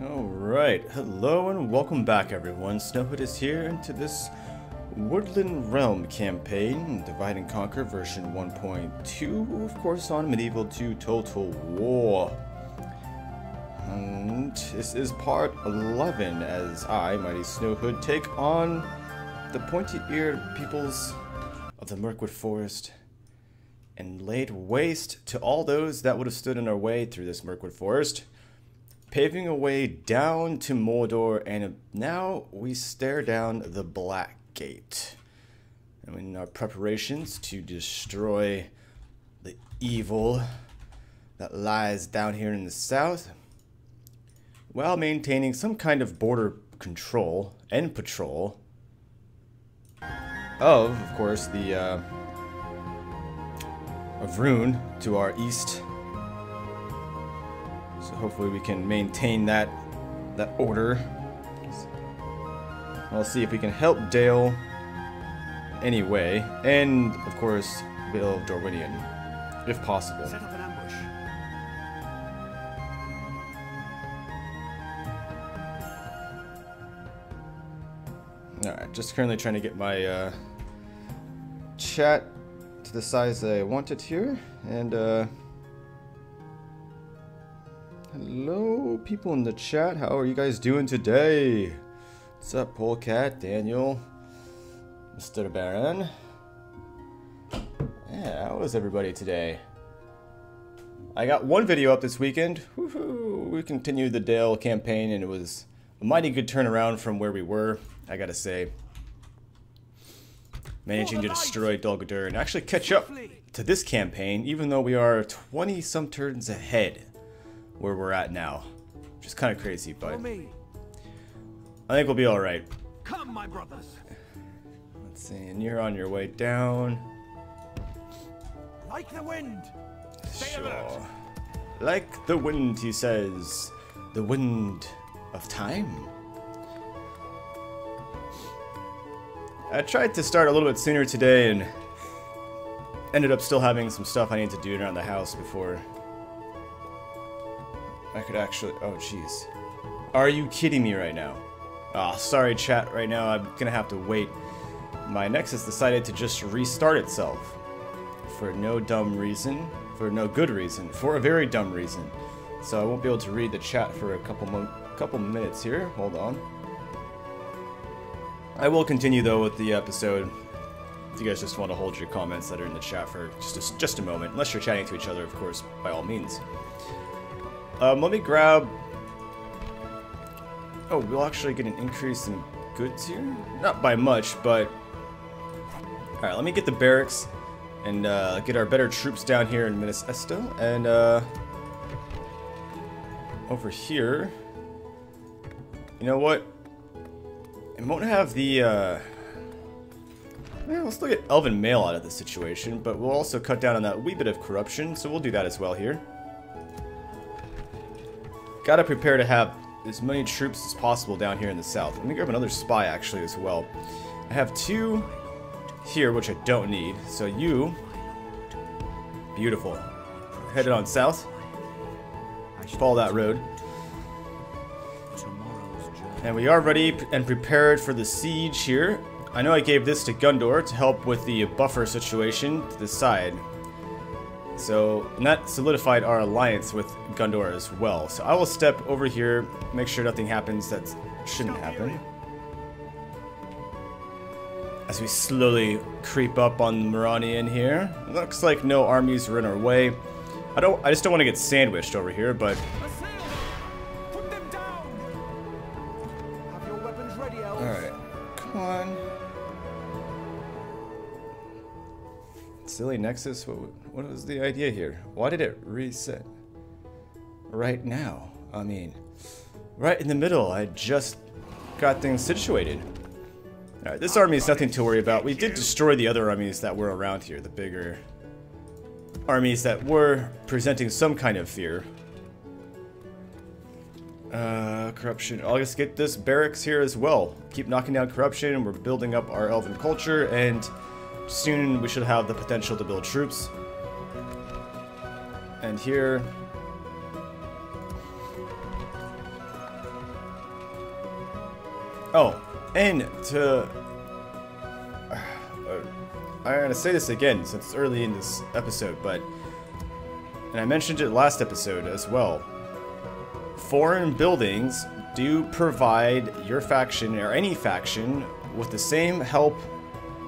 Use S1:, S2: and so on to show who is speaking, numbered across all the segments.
S1: Alright, hello and welcome back everyone. Snowhood is here into this Woodland Realm campaign, Divide and Conquer version 1.2, of course on Medieval 2 Total War. And this is part 11 as I, Mighty Snowhood, take on the pointy-eared peoples of the Mirkwood Forest and laid waste to all those that would have stood in our way through this Mirkwood Forest, paving a way down to Mordor, and now we stare down the Black Gate. And in our preparations to destroy the evil that lies down here in the south, while maintaining some kind of border control and patrol of course, the of Rune to our east. So hopefully we can maintain that order. I'll see if we can help Dale anyway, and of course Bill Dorwinian, if possible.
S2: Set up an ambush.
S1: Alright, just currently trying to get my chat to the size I want it here, and hello people in the chat, how are you guys doing today? What's up, Polecat, Daniel, Mr. Baron? Yeah, how was everybody today? I got one video up this weekend. Woohoo! We continued the Dale campaign and it was a mighty good turnaround from where we were, I gotta say. Managing to destroy Dol Guldur and actually catch up to this campaign, even though we are 20-some turns ahead where we're at now. Which is kind of crazy, but I think we'll be alright.
S2: Come, my brothers.
S1: Let's see, and you're on your way down.
S2: Like the wind. Stay alert.
S1: Sure. Like the wind, he says. The wind of time. I tried to start a little bit sooner today and ended up still having some stuff I need to do around the house before I could actually... Oh, jeez. Are you kidding me right now? Ah, oh, sorry chat, right now I'm gonna have to wait. My Nexus decided to just restart itself. For no dumb reason. For no good reason. For a very dumb reason. So I won't be able to read the chat for a couple minutes here. Hold on. I will continue though with the episode. If you guys just want to hold your comments that are in the chat for just a moment. Unless you're chatting to each other, of course, by all means. Let me grab... Oh, we'll actually get an increase in goods here? Not by much, but... Alright, let me get the barracks and get our better troops down here in Minas Esta. And over here... You know what? It won't have the... Well, let's still get Elven Mail out of this situation, but we'll also cut down on that wee bit of corruption, so we'll do that as well here. Gotta prepare to have as many troops as possible down here in the south. Let me grab another spy actually as well. I have 2 here, which I don't need. So you, beautiful. Headed on south. Follow that road. And we are ready and prepared for the siege here. I know I gave this to Gundor to help with the buffer situation to the side. So, and that solidified our alliance with Gundor as well. So I will step over here, make sure nothing happens that shouldn't happen. As we slowly creep up on Moranian here. It looks like no armies are in our way. I just don't want to get sandwiched over here, but...
S2: Put them down. Have your weapons ready, elves.
S1: Alright, come on. Silly Nexus, what was the idea here? Why did it reset right now? I mean, right in the middle. I just got things situated. Alright, this army is nothing to worry about. We did destroy the other armies that were around here, the bigger armies that were presenting some kind of fear. Corruption. I'll just get this barracks here as well. Keep knocking down corruption. We're building up our elven culture, and soon we should have the potential to build troops. And here Oh, and to... I'm going to say this again since it's early in this episode, but... And I mentioned it last episode as well. Foreign buildings do provide your faction, or any faction, with the same help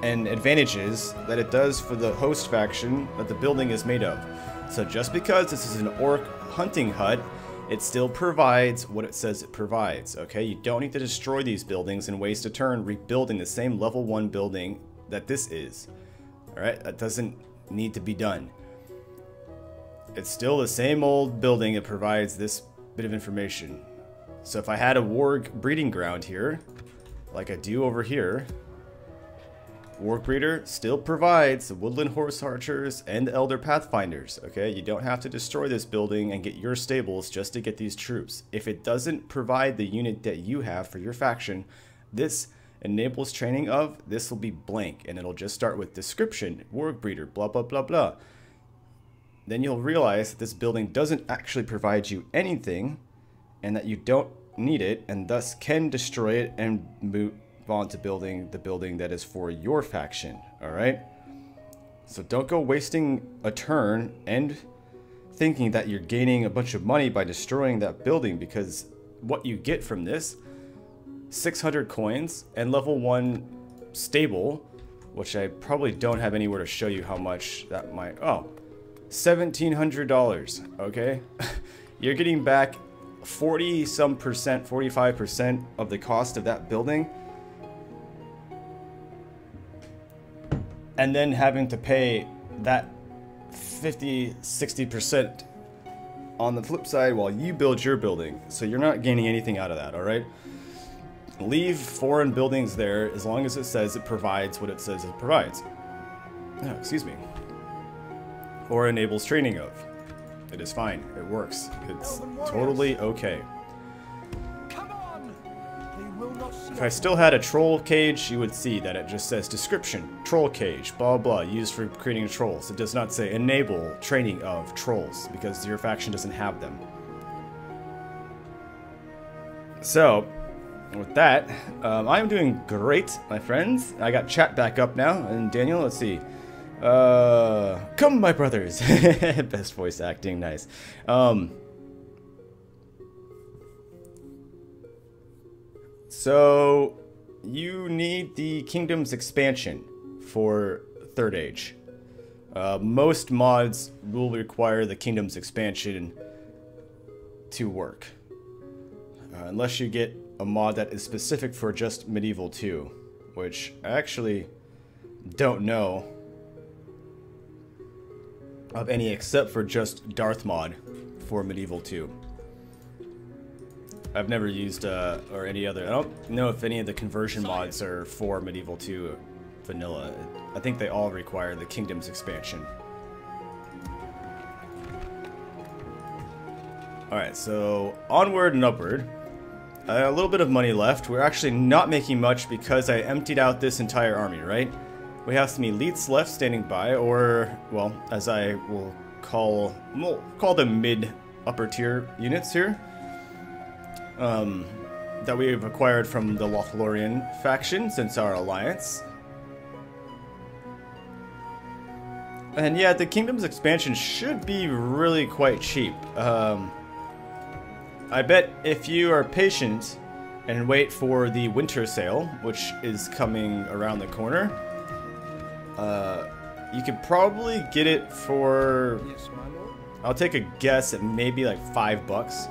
S1: and advantages that it does for the host faction that the building is made of. So just because this is an orc hunting hut, it still provides what it says it provides, okay? You don't need to destroy these buildings and waste a turn rebuilding the same level 1 building that this is. Alright, that doesn't need to be done. It's still the same old building that provides this bit of information. So if I had a warg breeding ground here, like I do over here, Warg Breeder still provides the Woodland Horse Archers and the Elder Pathfinders, okay? You don't have to destroy this building and get your stables just to get these troops. If it doesn't provide the unit that you have for your faction, this enables training of, this will be blank, and it'll just start with description, Warg Breeder, blah, blah, blah, blah. Then you'll realize that this building doesn't actually provide you anything, and that you don't need it, and thus can destroy it and move on to building the building that is for your faction. Alright? So don't go wasting a turn and thinking that you're gaining a bunch of money by destroying that building, because what you get from this, 600 coins and level 1 stable, which I probably don't have anywhere to show you how much that might... Oh, $1,700, okay? You're getting back 40-some percent, 45% of the cost of that building, and then having to pay that 50-60% on the flip side while you build your building. So you're not gaining anything out of that, alright? Leave foreign buildings there as long as it says it provides what it says it provides. Oh, excuse me. Or enables training of. It is fine. It works. It's totally okay. If I still had a troll cage, you would see that it just says description, troll cage, blah blah, used for creating trolls. It does not say enable training of trolls, because your faction doesn't have them. So, with that, I'm doing great, my friends. I got chat back up now, and Daniel, let's see. Come my brothers. Best voice acting, nice. So, you need the Kingdom's expansion for 3rd Age. Most mods will require the Kingdom's expansion to work. Unless you get a mod that is specific for just Medieval 2, which I actually don't know of any except for just Darth mod for Medieval 2. I've never used, or any other. I don't know if any of the conversion mods are for Medieval 2 vanilla. I think they all require the Kingdom's expansion. Alright, so onward and upward. A little bit of money left. We're actually not making much because I emptied out this entire army, right? We have some elites left standing by, or, well, as I will call, we'll call them mid-upper tier units here. That we've acquired from the Lothlorien faction since our alliance. And yeah, the Kingdom's expansion should be really quite cheap. I bet if you are patient and wait for the winter sale, which is coming around the corner, you could probably get it for,
S2: Yes, my lord.
S1: I'll take a guess at maybe like $5.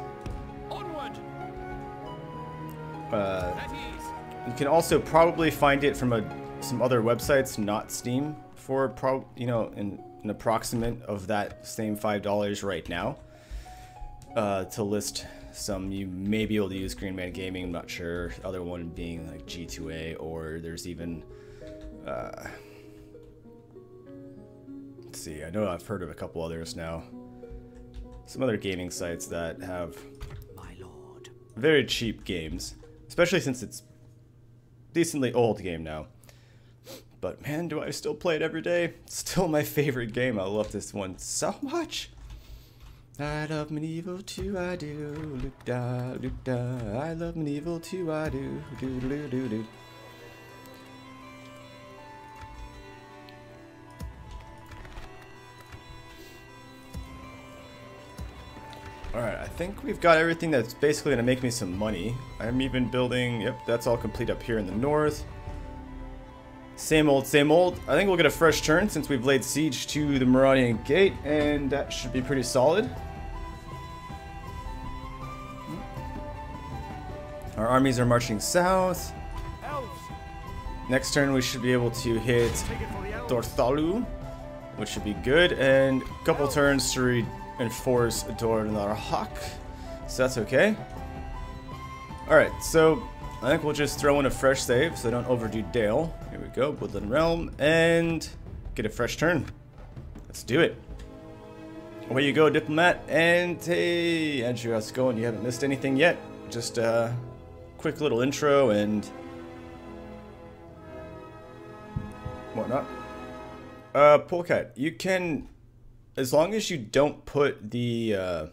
S1: You can also probably find it from some other websites, not Steam, for an approximate of that same $5 right now. To list some, you may be able to use Green Man Gaming. I'm not sure. Other one being like G2A, or there's even let's see. I know I've heard of a couple others now. Some other gaming sites that have very cheap games. Especially since it's a decently old game now. But man, do I still play it every day? It's still my favorite game. I love this one so much. I love medieval too, I do. Look da, look da. I love medieval too, I do. Do do do do. Alright, I think we've got everything that's basically going to make me some money. I'm even building, yep, that's all complete up here in the north. Same old, same old. I think we'll get a fresh turn since we've laid siege to the Maraudian Gate, and that should be pretty solid. Our armies are marching south.
S2: Elves.
S1: Next turn we should be able to hit Thranduil, which should be good, and a couple turns to reinforce Dornarhak, so that's okay. Alright, so I think we'll just throw in a fresh save so I don't overdo Dale. Here we go, Woodland Realm, and get a fresh turn. Let's do it. Away you go, Diplomat, and hey, Andrew, how's it going? You haven't missed anything yet. Just a quick little intro and whatnot. Polecat, you can, as long as you don't put the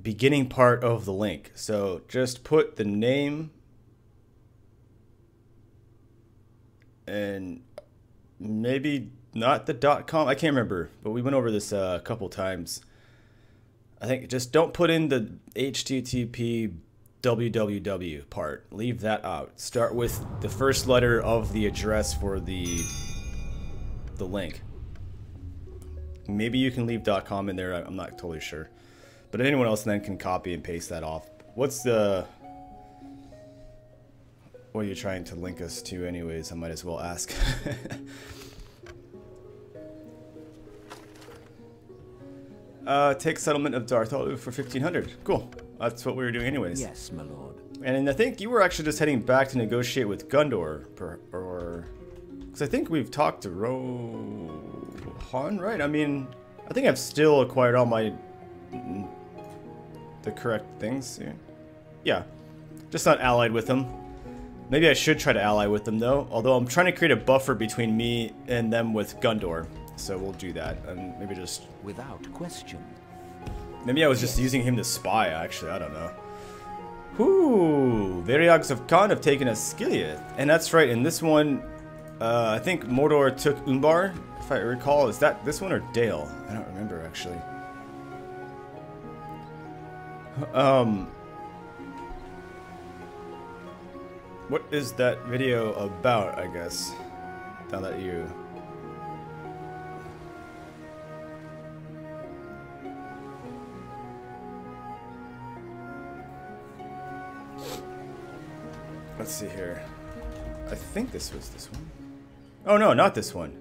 S1: beginning part of the link. So just put the name and maybe not the .com. I can't remember, but we went over this a couple times. I think just don't put in the HTTP www part. Leave that out. Start with the first letter of the address for the link. Maybe you can leave .com in there. I'm not totally sure. But anyone else then can copy and paste that off. What's the... What are you trying to link us to anyways? I might as well ask. Take settlement of Thranduil for 1500. Cool. That's what we were doing anyways.
S2: Yes, my lord.
S1: And I think you were actually just heading back to negotiate with Gundor, or... Because I think we've talked to Rohan, right? I mean, I think I've still acquired all my... the correct things. Yeah. Just not allied with them. Maybe I should try to ally with them, though. Although I'm trying to create a buffer between me and them with Gundor. So we'll do that. And maybe just...
S2: Without question.
S1: Maybe I was just using him to spy, actually. I don't know. Whoo! Variags of Khan have taken a Skiliath. And that's right, in this one, I think Mordor took Umbar, if I recall. Is that this one or Dale? I don't remember, actually. What is that video about, I guess? Now that you... Let's see here. I think this was this one. Oh no, not this one.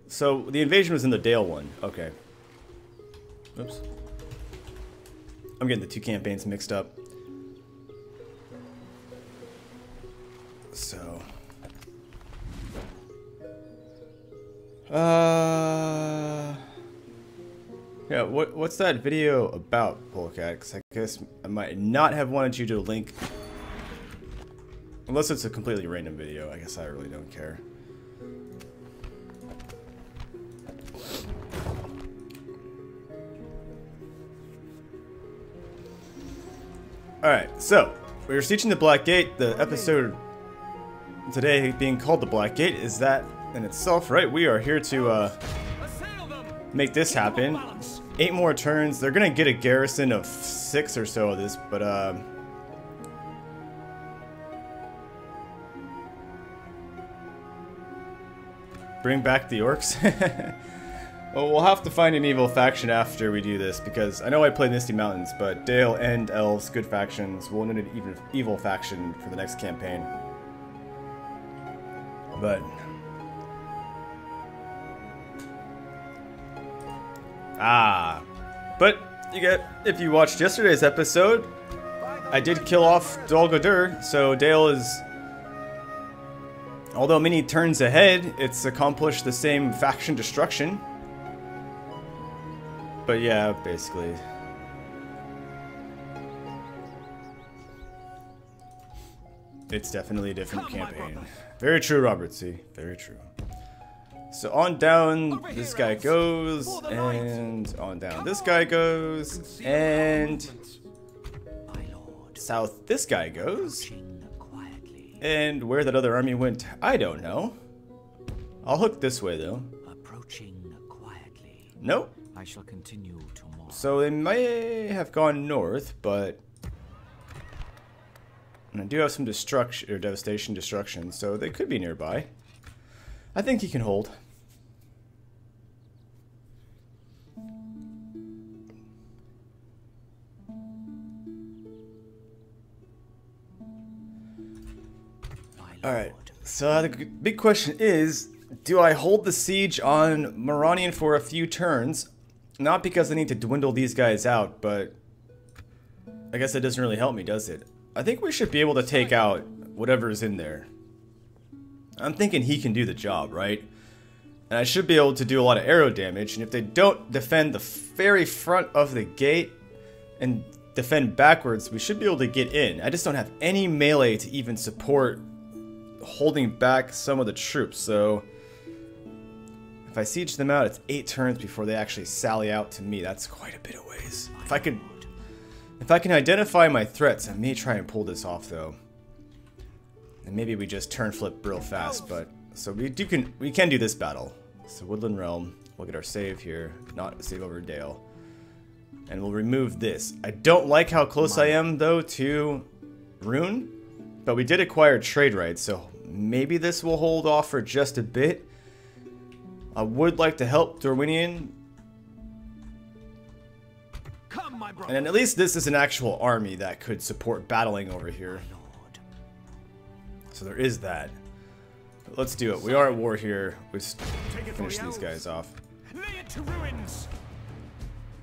S1: So the invasion was in the Dale one. Okay. Oops. I'm getting the two campaigns mixed up. So. Yeah, what's that video about, Polecat? 'Cause I guess I might not have wanted you to link. Unless it's a completely random video, I guess I really don't care. Alright, so, we're sieging the Black Gate. The episode today being called the Black Gate is that in itself, right? We are here to make this happen. 8 more turns. They're gonna get a garrison of 6 or so of this, but bring back the orcs? Well, we'll have to find an evil faction after we do this, because I know I played Misty Mountains, but Dale and Elves, good factions, we'll need an evil faction for the next campaign. But... But, you get, if you watched yesterday's episode, I did kill off Dol Guldur, so Dale is... Although many turns ahead, it's accomplished the same faction destruction. But yeah, basically. It's definitely a different campaign. Very true, Robert C. Very true. So on down this guy goes, and on down this guy goes, and south this guy goes. And where that other army went, I don't know. I'll hook this way though.
S3: Approaching quietly.
S1: Nope.
S3: I shall continue tomorrow.
S1: So they may have gone north, but and I do have some destruction or destruction, so they could be nearby. I think he can hold. Alright, so the big question is, do I hold the siege on Moranian for a few turns? Not because I need to dwindle these guys out, but I guess that doesn't really help me, does it? I think we should be able to take out whatever's in there. I'm thinking he can do the job, right? And I should be able to do a lot of arrow damage, and if they don't defend the very front of the gate and defend backwards, we should be able to get in. I just don't have any melee to even support holding back some of the troops, so if I siege them out, it's 8 turns before they actually sally out to me. That's quite a bit of ways. If I can identify my threats, I may try and pull this off though. And maybe we just turn flip real fast, but so we can do this battle. So Woodland Realm, we'll get our save here, not save over Dale. And we'll remove this. I don't like how close I am though to Rune, but we did acquire trade rights, so maybe this will hold off for just a bit. I would like to help Thranduil. And then at least this is an actual army that could support battling over here. So there is that. But let's do it. We are at war here. Let's finish these guys off.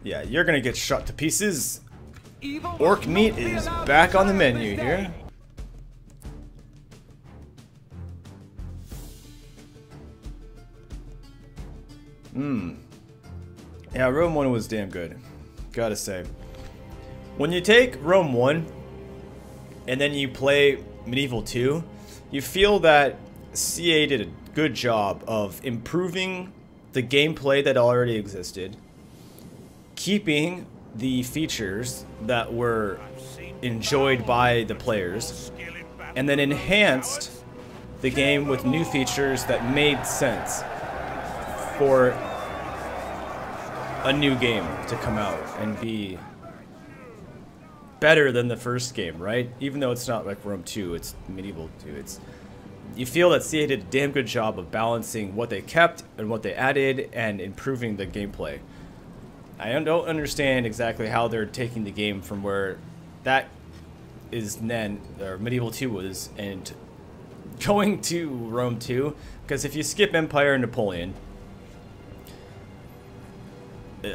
S1: Yeah, you're gonna get shot to pieces. Orc meat is back on the menu here. Yeah, Rome 1 was damn good. Gotta say. When you take Rome 1 and then you play Medieval 2, you feel that CA did a good job of improving the gameplay that already existed, keeping the features that were enjoyed by the players, and then enhanced the game with new features that made sense for a new game to come out and be better than the first game, right? Even though it's not like Rome 2, it's Medieval 2. You feel that CA did a damn good job of balancing what they kept and what they added and improving the gameplay. I don't understand exactly how they're taking the game from where that is then, or Medieval 2 was, and going to Rome 2, because if you skip Empire and Napoleon,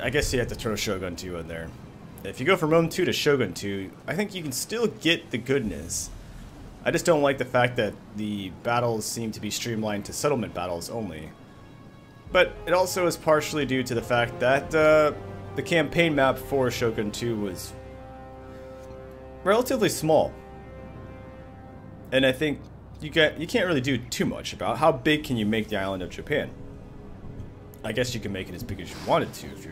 S1: I guess you have to throw Shogun 2 in there. If you go from Rome 2 to Shogun 2, I think you can still get the goodness. I just don't like the fact that the battles seem to be streamlined to settlement battles only. But it also is partially due to the fact that the campaign map for Shogun 2 was relatively small. And I think you can't really do too much about how big can you make the island of Japan. I guess you can make it as big as you wanted to if you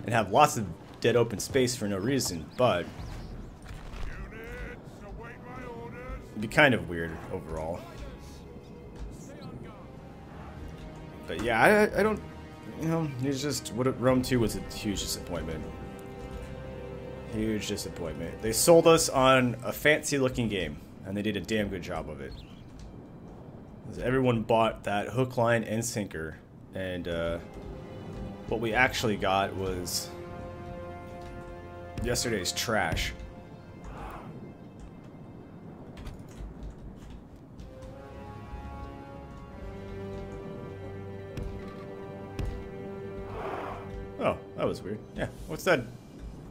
S1: and have lots of dead open space for no reason, but it'd be kind of weird overall. But yeah, I don't, you know, it's just Rome 2 was a huge disappointment. Huge disappointment. They sold us on a fancy looking game, and they did a damn good job of it. Everyone bought that hook, line, and sinker. And what we actually got was yesterday's trash. Oh, that was weird. Yeah, what's that?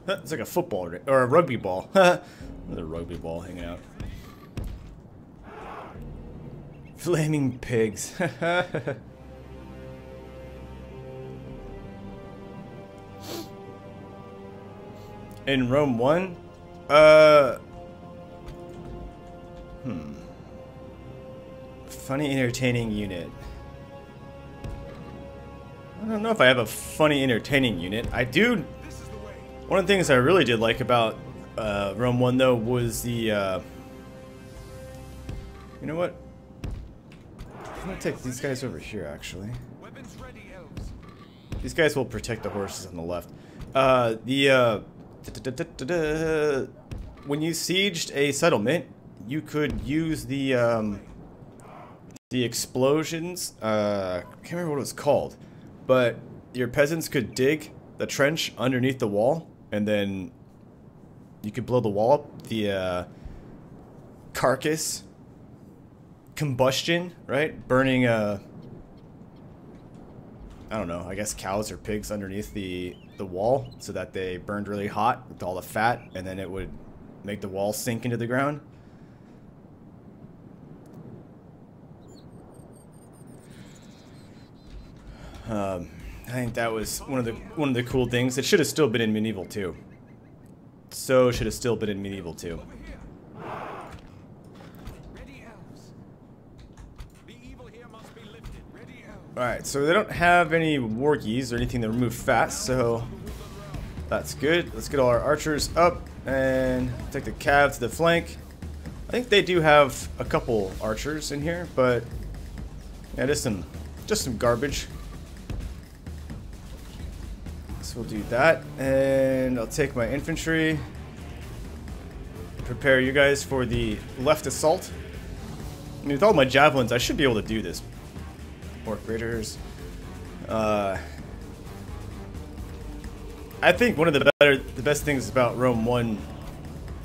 S1: It's like a football or a rugby ball. Another rugby ball hanging out. Flaming pigs. In Rome 1? Funny, entertaining unit. I don't know if I have a funny, entertaining unit. I do. One of the things I really did like about Realm 1 though was the. You know what? I'm gonna take these guys over here actually. These guys will protect the horses on the left. When you sieged a settlement, you could use the explosions. I can't remember what it was called, but your peasants could dig the trench underneath the wall, and then you could blow the wall up. The carcass combustion, right? Burning I don't know, I guess cows or pigs underneath the wall so that they burned really hot with all the fat, and then it would make the wall sink into the ground. I think that was one of the cool things. It should have still been in Medieval 2. So should have still been in Medieval 2. Alright, so they don't have any wargies or anything that remove fast, so that's good. Let's get all our archers up and take the cav to the flank. I think they do have a couple archers in here, but yeah, just some garbage. So we'll do that, and I'll take my infantry. Prepare you guys for the left assault. I mean, with all my javelins, I should be able to do this. Orc raiders. I think one of the best things about Rome 1,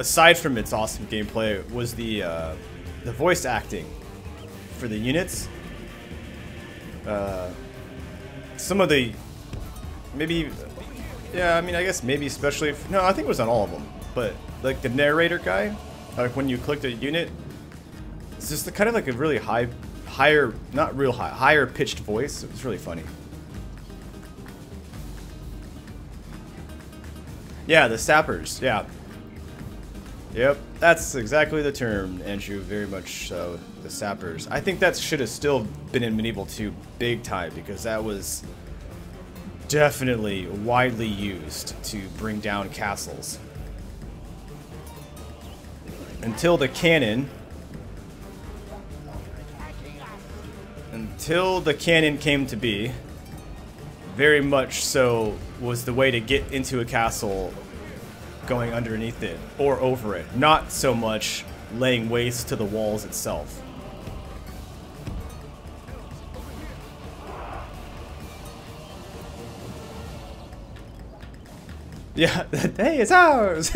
S1: aside from its awesome gameplay, was the voice acting for the units. Some of the maybe, yeah, I mean, I guess maybe especially no, I think it was on all of them. But like the narrator guy, like when you clicked a unit, it's just kind of like a really higher, not real high, higher pitched voice. It was really funny. Yeah, the sappers. Yeah. Yep, that's exactly the term, Andrew. Very much so. The sappers. I think that should have still been in Medieval 2 big time, because that was definitely widely used to bring down castles. Until the cannon came to be, very much so was the way to get into a castle, going underneath it or over it, not so much laying waste to the walls itself. Yeah, hey, it's ours!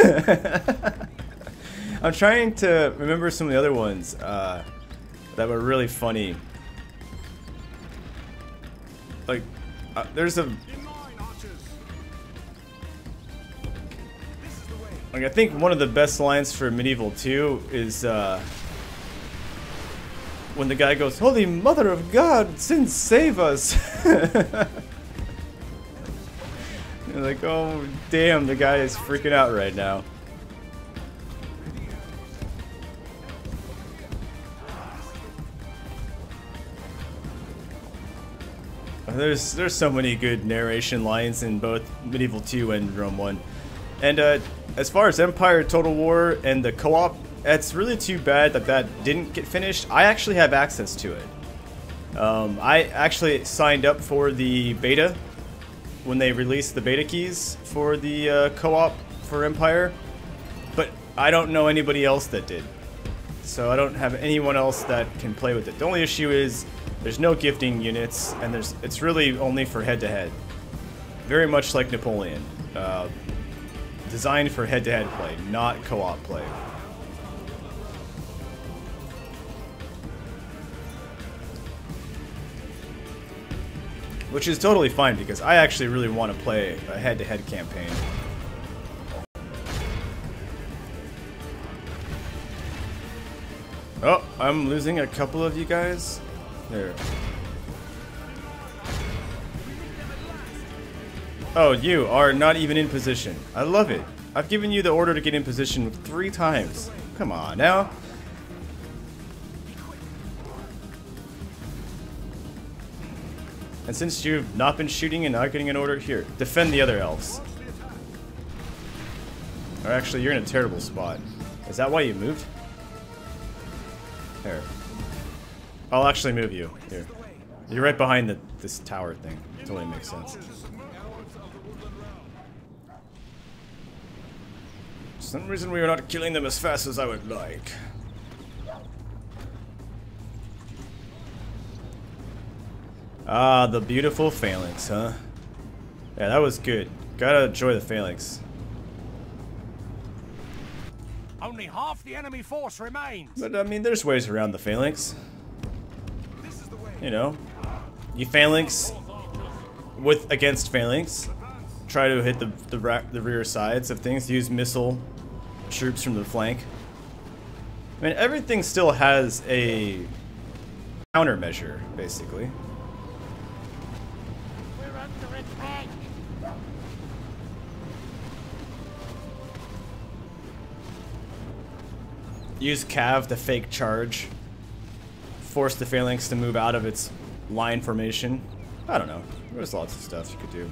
S1: I'm trying to remember some of the other ones that were really funny. Like, there's a... Like, I think one of the best lines for Medieval 2 is when the guy goes, "Holy Mother of God, sin save us!" You're like, oh damn, the guy is freaking out right now. There's so many good narration lines in both Medieval 2 and Rome 1. And as far as Empire Total War and the co-op, it's really too bad that that didn't get finished. I actually have access to it. I actually signed up for the beta when they released the beta keys for the co-op for Empire, but I don't know anybody else that did. So I don't have anyone else that can play with it. The only issue is there's no gifting units, and it's really only for head-to-head. Very much like Napoleon. Designed for head-to-head play, not co-op play. Which is totally fine, because I actually really want to play a head-to-head campaign. Oh, I'm losing a couple of you guys. There. Oh, you are not even in position. I love it. I've given you the order to get in position 3 times. Come on now. And since you've not been shooting and not getting an order, here, defend the other elves. Or actually, you're in a terrible spot. Is that why you moved? Here. I'll actually move you. Here. You're right behind this tower thing. Totally makes sense. For some reason we are not killing them as fast as I would like. Ah, the beautiful phalanx, huh? Yeah, that was good. Gotta enjoy the phalanx.
S2: Only half the enemy force remains.
S1: But I mean, there's ways around the phalanx. You know, you phalanx against phalanx. Try to hit the rear sides of things. Use missile troops from the flank. I mean, everything still has a countermeasure, basically.
S4: We're under attack.
S1: Use Cav to fake charge. Force the phalanx to move out of its line formation. I don't know. There's lots of stuff you could do.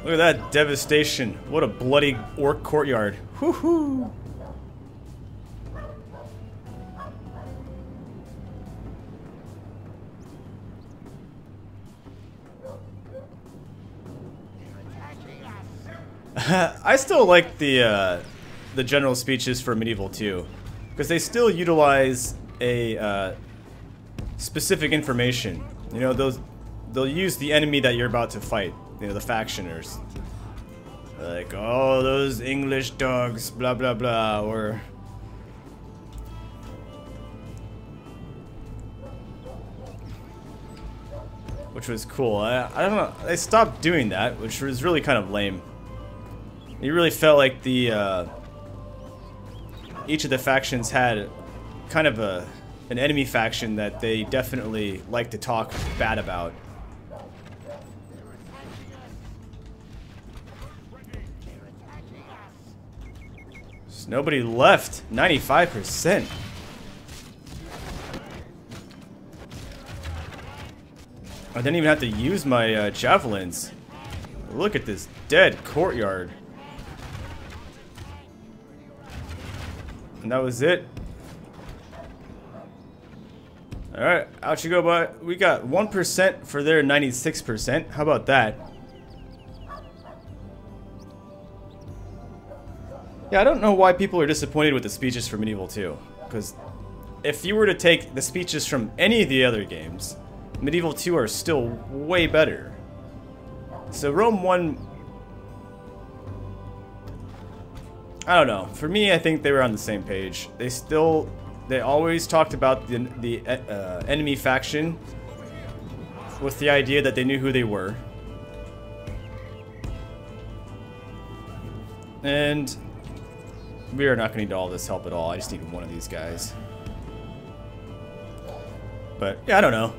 S1: Look at that devastation. What a bloody orc courtyard. Woohoo! I still like the general speeches for Medieval 2, because they still utilize a specific information. You know, they'll use the enemy that you're about to fight. You know, the factioners. Like, oh, those English dogs, blah blah blah, or which was cool. I don't know. They stopped doing that, which was really kind of lame. You really felt like the each of the factions had kind of an enemy faction that they definitely like to talk bad about. There's nobody left. 95%. I didn't even have to use my javelins. Look at this dead courtyard. And that was it. Alright, out you go, bud. We got 1% for their 96%. How about that? Yeah, I don't know why people are disappointed with the speeches from Medieval 2. Because if you were to take the speeches from any of the other games, Medieval 2 are still way better. So Rome 1... I don't know. For me, I think they were on the same page. They always talked about the enemy faction with the idea that they knew who they were. And we are not going to need all this help at all. I just need one of these guys. But yeah, I don't know.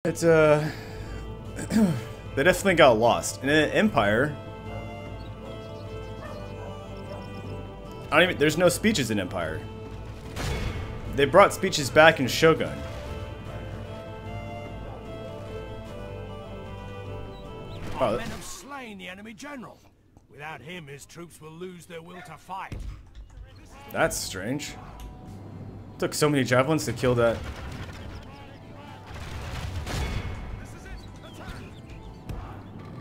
S1: It's they definitely got lost. In an Empire, there's no speeches in Empire. They brought speeches back in Shogun.
S2: Our men have slain the enemy general. Without him, his troops will lose their will to fight.
S1: That's strange. Took so many javelins to kill that.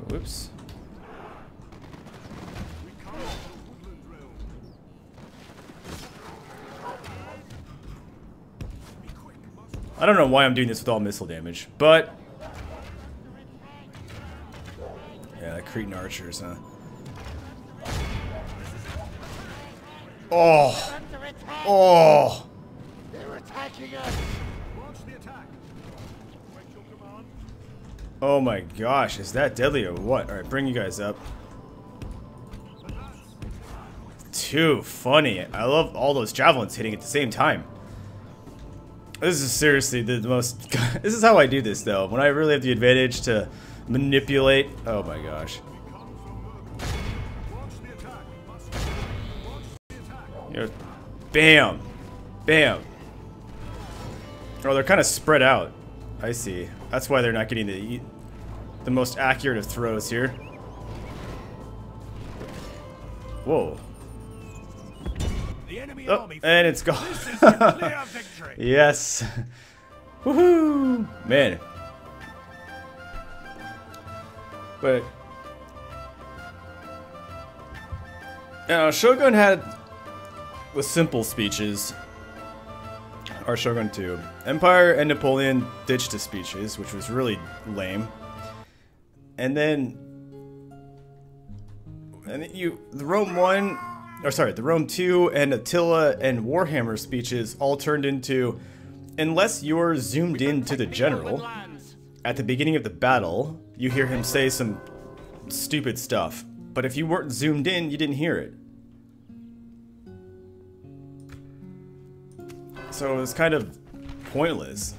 S1: Whoops. I don't know why I'm doing this with all missile damage, but yeah, the Cretan archers, huh? Oh, oh!
S4: They're attacking us.
S1: Oh my gosh, is that deadly or what? All right, bring you guys up. Too funny. I love all those javelins hitting at the same time. This is seriously the most... This is how I do this, though. When I really have the advantage to manipulate... Oh my gosh. You know, bam, bam. Oh, they're kind of spread out. I see. That's why they're not getting the most accurate of throws here. Whoa.
S2: The enemy
S1: Oh,
S2: army
S1: and it's gone.
S2: This is a clear victory.
S1: Yes. Woohoo! Man. But Shogun had with simple speeches. Or Shogun 2. Empire and Napoleon ditched the speeches, which was really lame. And then the Rome 1, or sorry, the Rome 2 and Attila and Warhammer speeches all turned into, unless you're zoomed in to the general, at the beginning of the battle, you hear him say some stupid stuff. But if you weren't zoomed in, you didn't hear it. So it was kind of pointless.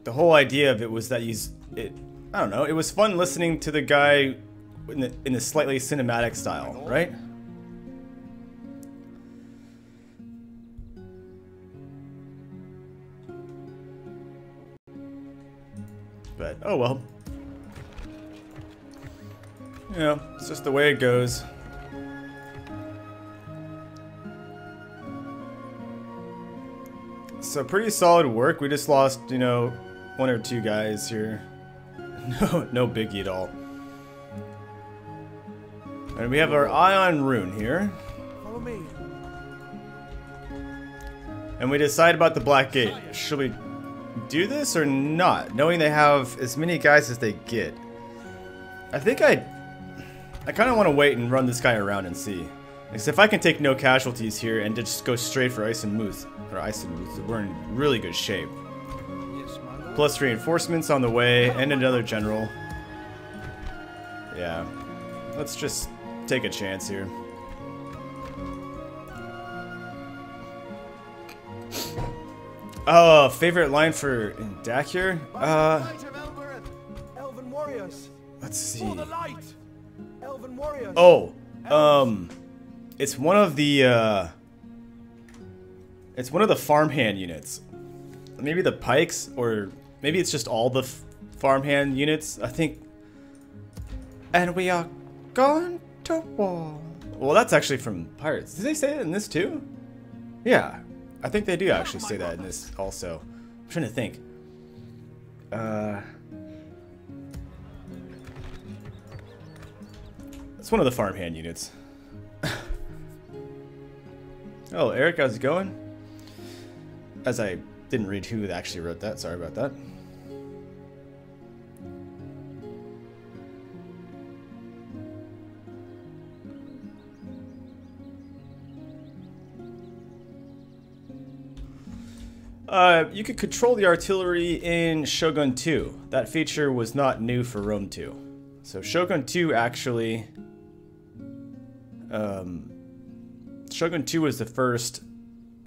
S1: The whole idea of it was that I don't know, it was fun listening to the guy in a slightly cinematic style, right? But, oh well. You know, it's just the way it goes. So pretty solid work. We just lost, you know, 1 or 2 guys here. No biggie at all. And we have our Ion Rune here.
S2: Follow me.
S1: And we decide about the Black Gate. Should we do this or not? Knowing they have as many guys as they get. I think I kind of want to wait and run this guy around and see. Because if I can take no casualties here and just go straight for Ice and Moose, we're in really good shape. Plus reinforcements on the way and another general. Yeah, let's just take a chance here. Oh, favorite line for DAC here?
S2: Elven warriors.
S1: Let's see.
S2: For the light. Elven warriors.
S1: Oh, it's one of the farmhand units. Maybe the pikes, or maybe it's just all the farmhand units. I think. And we are going to war. Well, that's actually from Pirates. Did they say it in this too? Yeah, I think they do actually say that in this also. I'm trying to think. It's one of the farmhand units. Oh, Eric, how's it going? As I didn't read who actually wrote that, sorry about that. You could control the artillery in Shogun 2. That feature was not new for Rome 2. So Shogun 2 actually... Shogun 2 was the first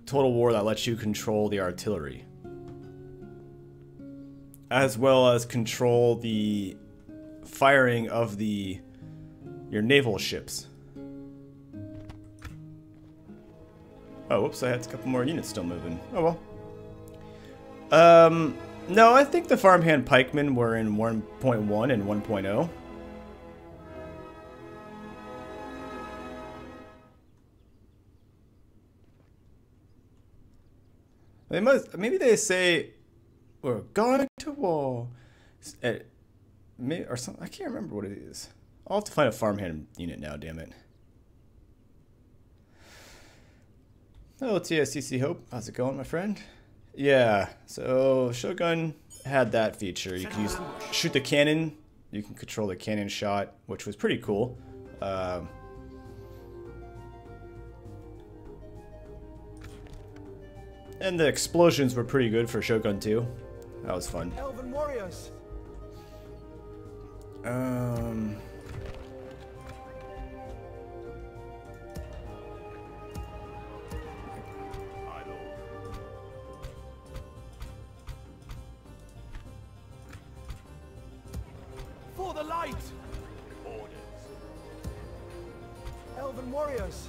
S1: Total War that lets you control the artillery. As well as control the firing of your naval ships. Oh, whoops, I had a couple more units still moving. Oh well. No, I think the farmhand pikemen were in 1.1 and 1.0. They must, maybe they say, we're going to war. Maybe, or something, I can't remember what it is. I'll have to find a farmhand unit now, damn it. Hello, TSCC Hope. How's it going, my friend? Yeah, so Shogun had that feature. You can shoot the cannon. You can control the cannon shot, which was pretty cool. And the explosions were pretty good for Shogun 2. That was fun.
S2: Elven warriors. For the light. Elven warriors.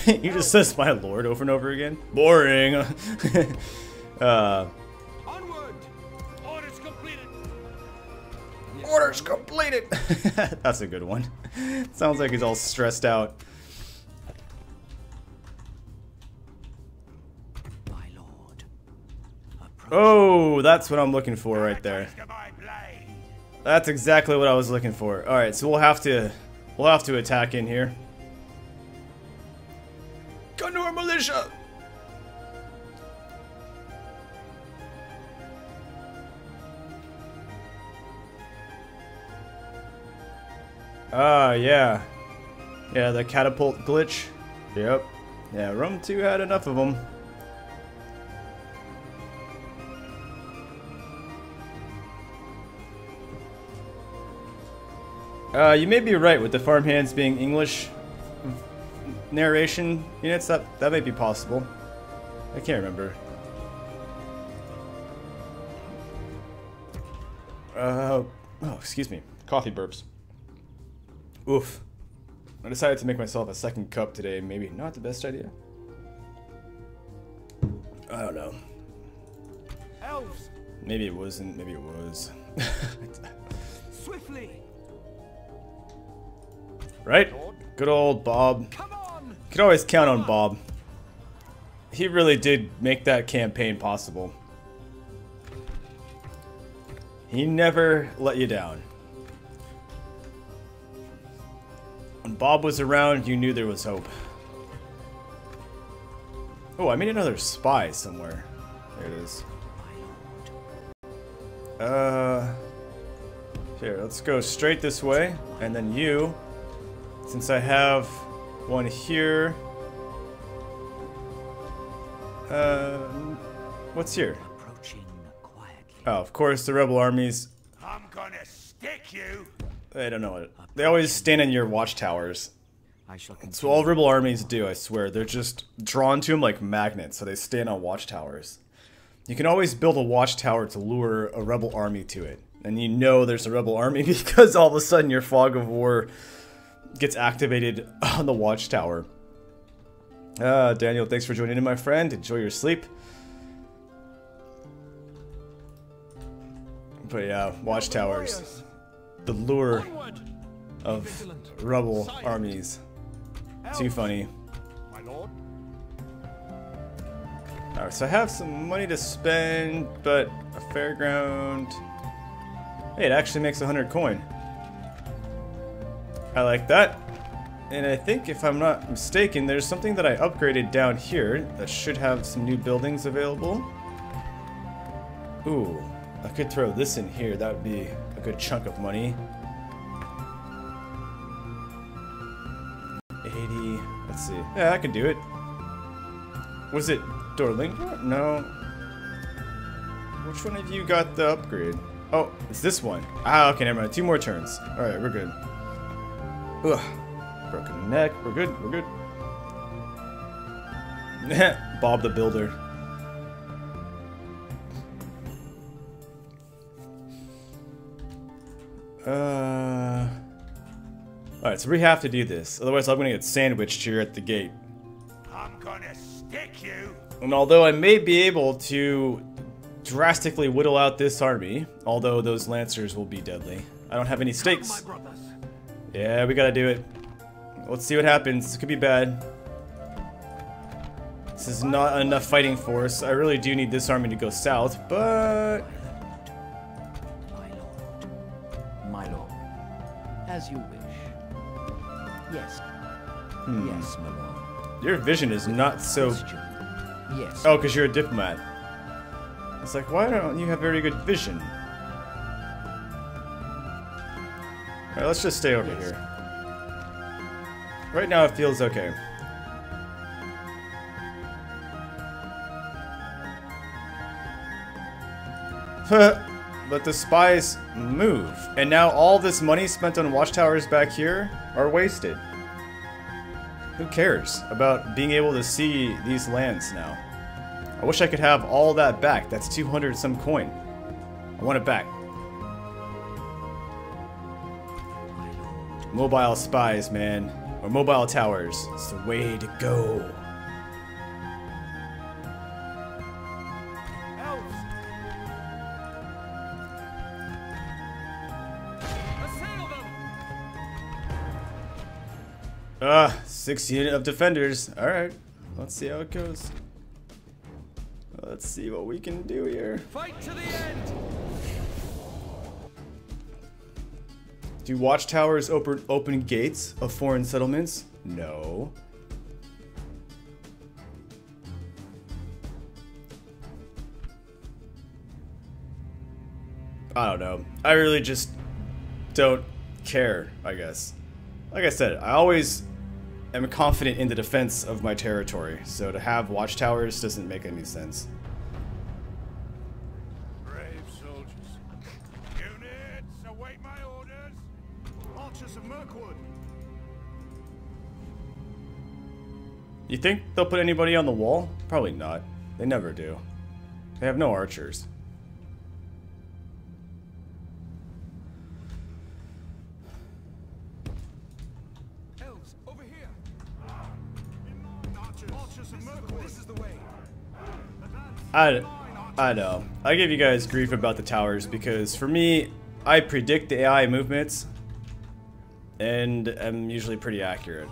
S1: He just says my lord over and over again. Boring.
S2: Onward. Orders completed.
S1: Orders completed. That's a good one. Sounds like he's all stressed out.
S3: My lord.
S1: Oh, that's what I'm looking for right there. That's exactly what I was looking for. All right, so we'll have to attack in here. Gunor militia. Ah, yeah. Yeah, the catapult glitch. Yep. Yeah, Rome 2 had enough of them. You may be right with the farmhands being English narration units. That may be possible. I can't remember. Oh, excuse me. Coffee burps. Oof. I decided to make myself a second cup today. Maybe not the best idea. I don't know.
S2: Elves.
S1: Maybe it wasn't. Maybe it was.
S2: Swiftly.
S1: Right? Good old Bob.
S2: Come on.
S1: You could always count on Bob. He really did make that campaign possible. He never let you down. When Bob was around, you knew there was hope. Oh, I made another spy somewhere. There it is. Here, let's go straight this way, and then you, since I have one here. What's here?
S3: Approaching quietly.
S1: Oh, of course, the rebel armies.
S2: I'm gonna stick you.
S1: They don't know it. They always stand in your watchtowers.
S3: I shall
S1: That's what all rebel armies do, I swear. They're just drawn to them like magnets, so they stand on watchtowers. You can always build a watchtower to lure a rebel army to it. And you know there's a rebel army because all of a sudden your fog of war gets activated on the watchtower. Daniel, thanks for joining in, my friend. Enjoy your sleep. But yeah, watchtowers. The lure of rebel armies. Too funny.
S2: My lord.
S1: Alright, so I have some money to spend, but a fairground. Hey, it actually makes 100 coin. I like that. And I think, if I'm not mistaken, there's something that I upgraded down here that should have some new buildings available. Ooh, I could throw this in here. That would be a good chunk of money. 80. Let's see. Yeah, I could do it. Was it Dorlinga? No. Which one of you got the upgrade? Oh, it's this one. Ah, okay, never mind. 2 more turns. Alright, we're good. Ugh. Broken neck. We're good. We're good. Bob the Builder. Alright, so we have to do this. Otherwise, I'm going to get sandwiched here at the gate.
S2: I'm gonna stick you.
S1: And although I may be able to drastically whittle out this army, although those lancers will be deadly, I don't have any stakes. Yeah, we gotta do it. Let's see what happens. This could be bad. This is not enough fighting force. I really do need this army to go south, but...
S3: My lord. My lord. As you wish. Yes. Yes, my lord.
S1: Your vision is not so...
S3: Question. Yes.
S1: Oh, because you're a diplomat. It's like, why don't you have very good vision? Alright, let's just stay over here. Right now it feels okay. But the spies move. And now all this money spent on watchtowers back here are wasted. Who cares about being able to see these lands now? I wish I could have all that back. That's 200 some coin. I want it back. Mobile spies, man. Or mobile towers. It's the way to go.
S2: Elves! Assail them!
S1: 6 unit of defenders. Alright. Let's see how it goes. Let's see what we can do here.
S2: Fight to the end!
S1: Do watchtowers open gates of foreign settlements? No. I don't know. I really just don't care, I guess. Like I said, I always am confident in the defense of my territory, so to have watchtowers doesn't make any sense.
S2: Brave soldiers. Units, await my orders. Archers of Mirkwood.
S1: You think they'll put anybody on the wall? Probably not. They never do. They have no archers.
S2: Elves, over here. Archers of Mirkwood. This is the way.
S1: I know. I give you guys grief about the towers because for me, I predict the AI movements and I'm usually pretty accurate.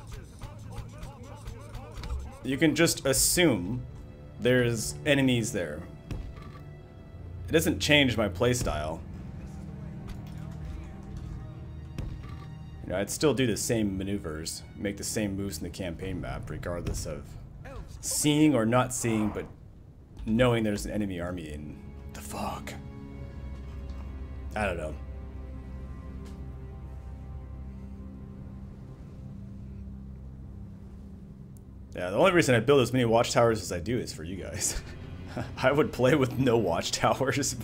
S1: You can just assume there's enemies there. It doesn't change my playstyle. You know, I'd still do the same maneuvers, make the same moves in the campaign map, regardless of seeing or not seeing, but knowing there's an enemy army in the fog. I don't know. Yeah, the only reason I build as many watchtowers as I do is for you guys. I would play with no watchtowers.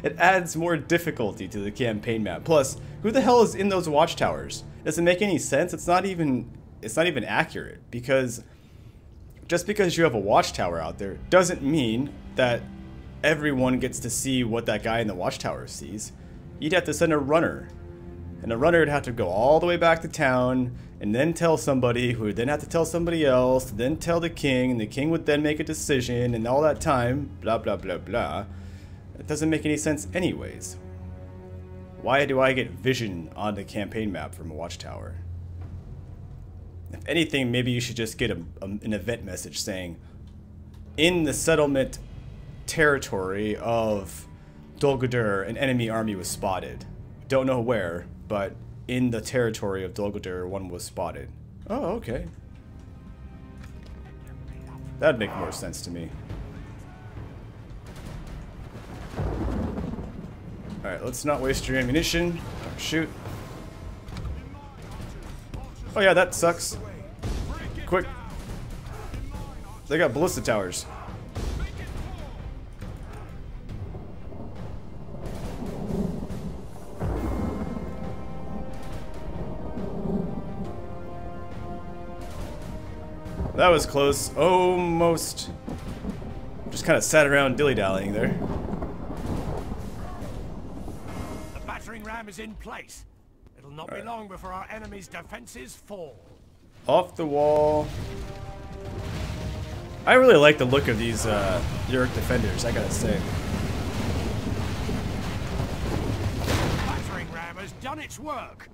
S1: It adds more difficulty to the campaign map. Plus, who the hell is in those watchtowers? Does it make any sense? It's not even accurate, because just because you have a watchtower out there doesn't mean that everyone gets to see what that guy in the watchtower sees. You'd have to send a runner. And a runner would have to go all the way back to town and then tell somebody, who would then have to tell somebody else, then tell the king, and the king would then make a decision, and all that time, blah blah blah blah. It doesn't make any sense anyways. Why do I get vision on the campaign map from a watchtower? If anything, maybe you should just get an event message saying, in the settlement territory of Dol Guldur, an enemy army was spotted. Don't know where, but in the territory of Dol Guldur, one was spotted. Oh, okay. That'd make more sense to me. Alright, let's not waste your ammunition. Oh, shoot. Oh yeah, that sucks. Quick. They got ballista towers. That was close. Almost. Just kind of sat around dilly-dallying there.
S2: The battering ram is in place. It'll not be long before our enemy's defenses fall.
S1: Off the wall. I really like the look of these Yurk defenders, I gotta say.
S2: The battering ram has done its work.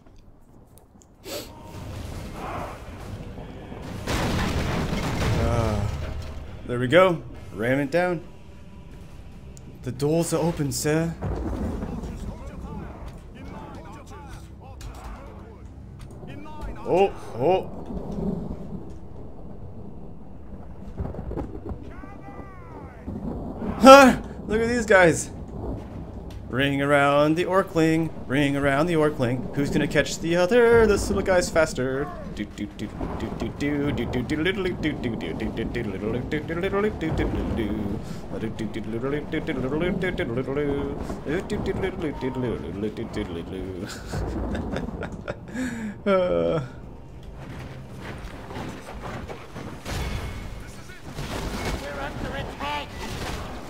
S1: There we go. Ram it down. The doors are open, sir. Oh, oh. Ha! Look at these guys. Ring around the Orkling. Ring around the Orkling. Who's gonna catch the other? This little guy's faster.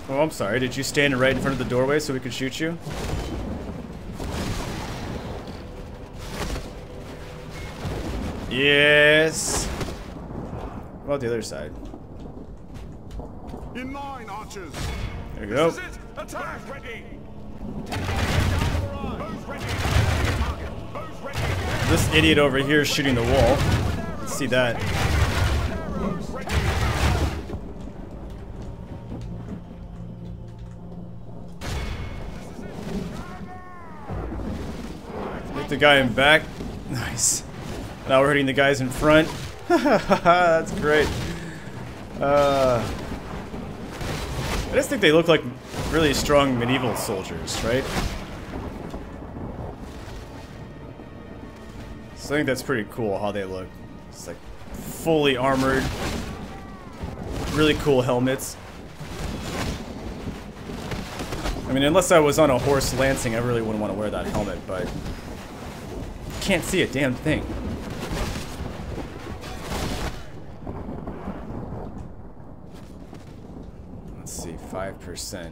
S1: Oh, I'm sorry. Did you stand right in front of the doorway so we could shoot you? Yes. What about the other side?
S5: In line, archers.
S1: There we go.
S5: This is it. Attack ready.
S1: This idiot over here is shooting the wall. Let's see that. Hit the guy in back. Nice. Now we're hitting the guys in front. That's great. I just think they look like really strong medieval soldiers, right? So I think that's pretty cool how they look. It's like fully armored, really cool helmets. I mean, unless I was on a horse lancing, I really wouldn't want to wear that helmet, but can't see a damn thing. Let's see, 5%.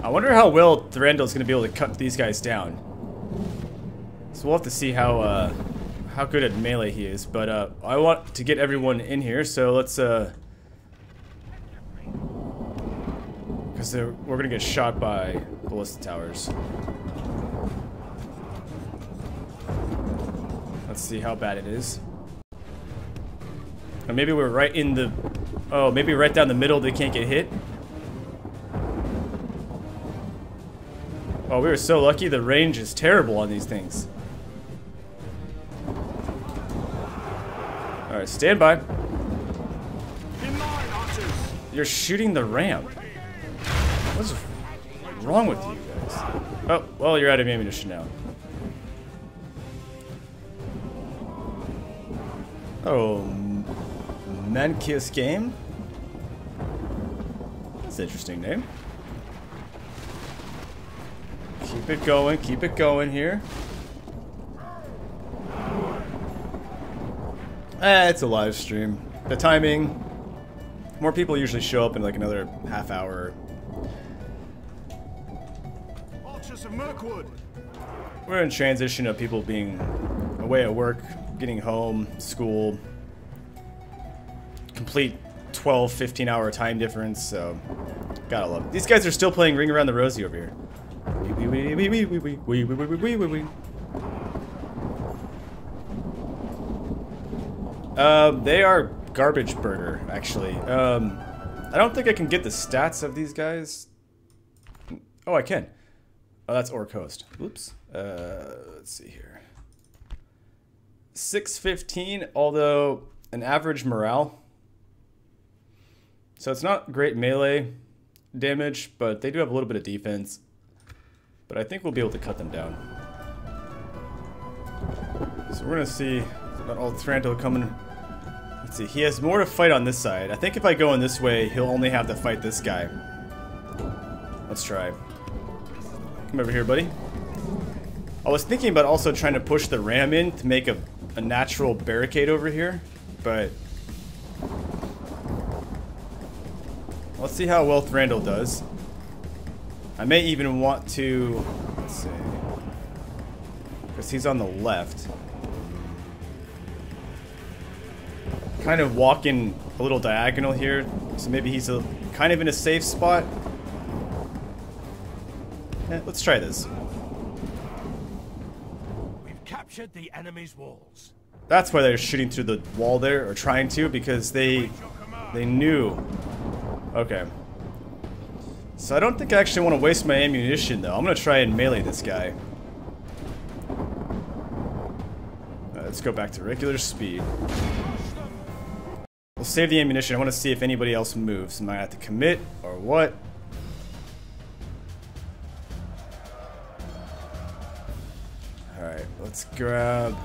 S1: I wonder how well Thranduil is going to be able to cut these guys down. So we'll have to see how good at melee he is. But I want to get everyone in here, so let's because we're going to get shot by ballista towers. Let's see how bad it is. Or maybe we're right in the... Oh, maybe right down the middle they can't get hit. Oh, we were so lucky. The range is terrible on these things. Alright, stand by.
S5: In line, archers.
S1: You're shooting the ram. What's wrong with you guys? Oh, well, you're out of ammunition now. Oh, Mankius Game? That's an interesting name. Keep it going here. It's a live stream. The timing, more people usually show up in like another half hour.
S5: Archers of Mirkwood.
S1: We're in transition of people being away at work, getting home, school, complete 12, 15-hour time difference, so gotta love it. These guys are still playing Ring Around the Rosie over here. They are garbage burger, actually. I don't think I can get the stats of these guys. Oh, I can. Oh, that's Orc Host. Oops. Let's see here. 615, although an average morale. So it's not great melee damage, but they do have a little bit of defense. But I think we'll be able to cut them down. So we're gonna see about old Thranduil coming. Let's see, he has more to fight on this side. I think if I go in this way, he'll only have to fight this guy. Let's try. Come over here, buddy. I was thinking about also trying to push the ram in to make a natural barricade over here, but let's see how well Thranduil does. I may even want to, let's see, because he's on the left. Kind of walking a little diagonal here, so maybe he's kind of in a safe spot. Let's try this.
S2: We've captured the enemy's walls.
S1: That's why they're shooting through the wall there, or trying to, because they knew. Okay. So I don't think I actually want to waste my ammunition, though. I'm going to try and melee this guy. Let's go back to regular speed. We'll save the ammunition. I want to see if anybody else moves. Am I have to commit, or what? Alright, let's grab...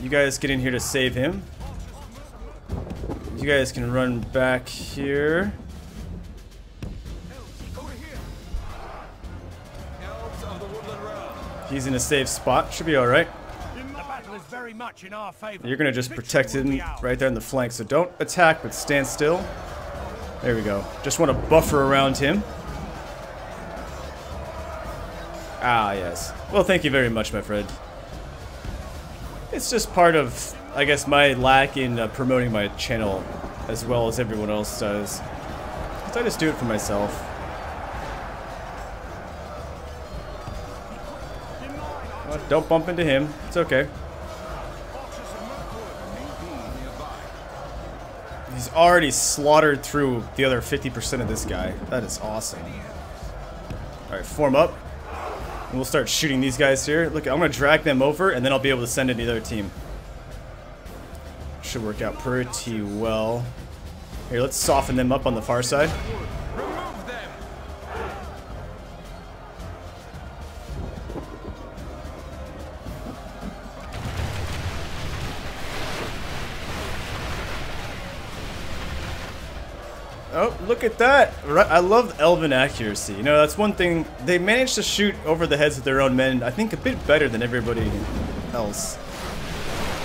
S1: You guys get in here to save him. You guys can run back here. He's in a safe spot. Should be alright.
S2: The battle is very much in our favor.
S1: You're gonna just protect him right there in the flank. So don't attack, but stand still. There we go. Just want to buffer around him. Ah, yes. Well, thank you very much, my friend. It's just part of, I guess, my lack in promoting my channel as well as everyone else does. 'Cause I just do it for myself. Oh, don't bump into him. It's okay. He's already slaughtered through the other 50% of this guy. That is awesome. Alright, form up. And we'll start shooting these guys here. Look, I'm going to drag them over, and then I'll be able to send in the other team. Should work out pretty well. Here, let's soften them up on the far side.
S5: Remove them.
S1: Oh, look at that. I love elven accuracy. You know, that's one thing. They managed to shoot over the heads of their own men, I think, a bit better than everybody else.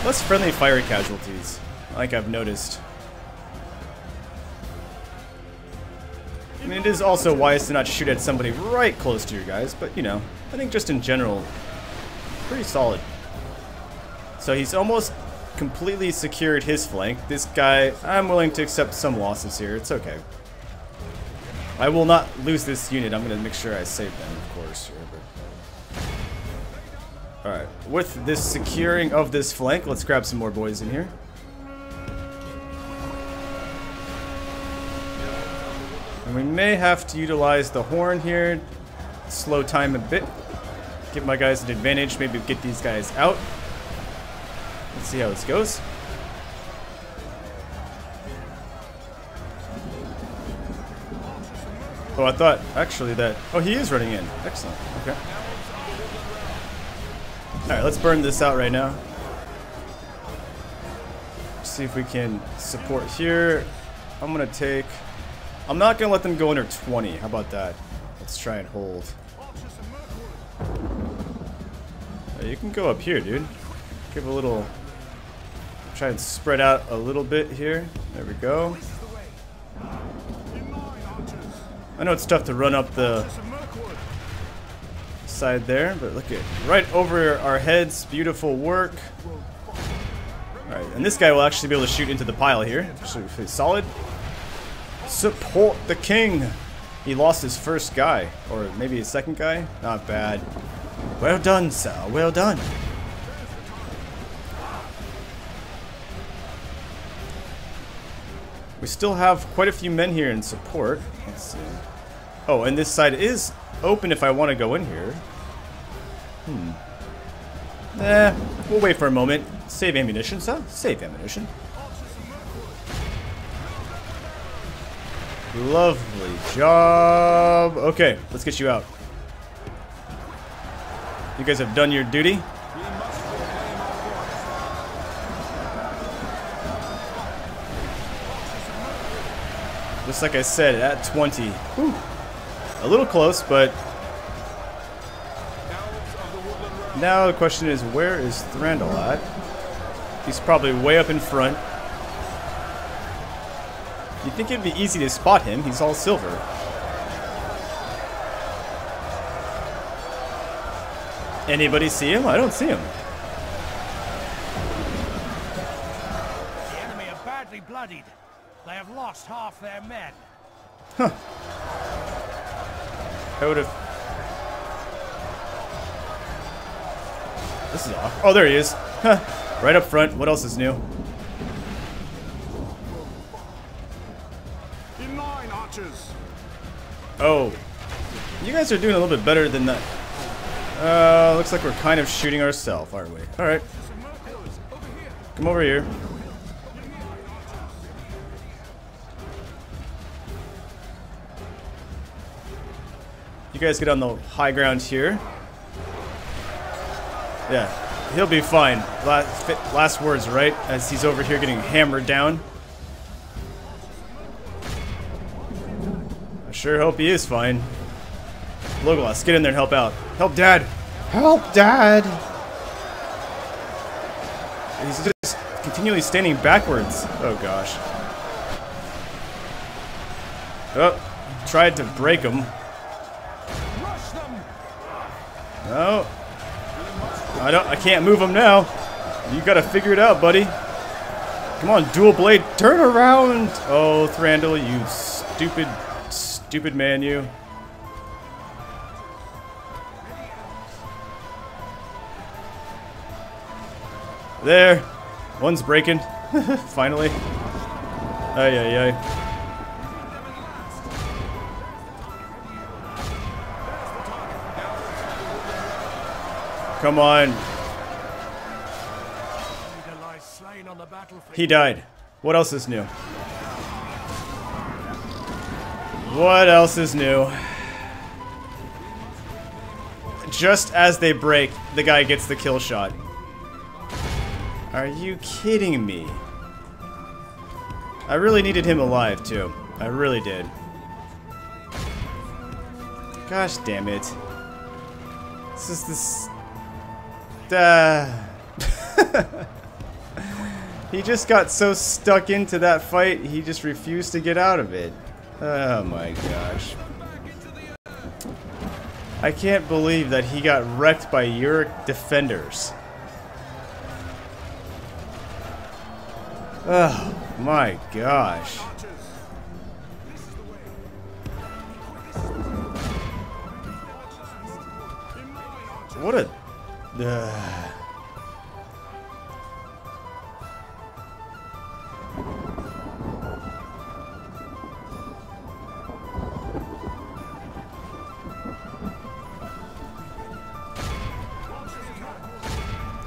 S1: Less friendly fire casualties, like I've noticed. I mean, it is also wise to not shoot at somebody right close to your guys, but, you know, I think just in general, pretty solid. So he's almost completely secured his flank. This guy, I'm willing to accept some losses here. It's okay. I will not lose this unit. I'm going to make sure I save them, of course. Alright, with this securing of this flank, let's grab some more boys in here. And we may have to utilize the horn here. Slow time a bit. Give my guys an advantage. Maybe get these guys out. Let's see how this goes. Oh, I thought actually that... Oh, he is running in. Excellent. Okay. Alright, let's burn this out right now. See if we can support here. I'm going to take... I'm not going to let them go under 20. How about that? Let's try and hold. You can go up here, dude. Give a little... Try and spread out a little bit here. There we go. I know it's tough to run up the side there, but look at right over our heads. Beautiful work. Alright, and this guy will actually be able to shoot into the pile here. Actually, solid. Support the king. He lost his first guy, or maybe his second guy. Not bad. Well done, sir. Well done. We still have quite a few men here in support. Let's see. Oh, and this side is open if I want to go in here. We'll wait for a moment. Save ammunition, sir. Save ammunition. Lovely job. Okay, let's get you out. You guys have done your duty. Just like I said, at 20. Whew. A little close, but... Now the question is, where is Thranduil at? He's probably way up in front. You'd think it'd be easy to spot him. He's all silver. Anybody see him? I don't see him.
S2: The enemy are badly bloodied. They have lost half their men.
S1: Huh. I would have... This is off. Oh, there he is. Huh. Right up front. What else is new?
S5: In line, archers.
S1: Oh. You guys are doing a little bit better than that. Looks like we're kind of shooting ourselves, aren't we? Alright. Come over here. You guys get on the high ground here. Yeah, he'll be fine. Last words, right? As he's over here getting hammered down. I sure hope he is fine. Legolas, get in there and help out. Help Dad! Help Dad! He's just continually standing backwards. Oh gosh. Oh, tried to break him. No. I can't move him now. You gotta figure it out, buddy. Come on, dual blade, turn around! Oh, Thranduil, you stupid, stupid man, you. There. One's breaking. Finally. Ay, ay, ay. Come on. He died. What else is new? What else is new? Just as they break, the guy gets the kill shot. Are you kidding me? I really needed him alive, too. I really did. Gosh damn it. This is this... He just got so stuck into that fight, he just refused to get out of it. Oh my gosh. I can't believe that he got wrecked by Uric defenders. Oh my gosh. What a...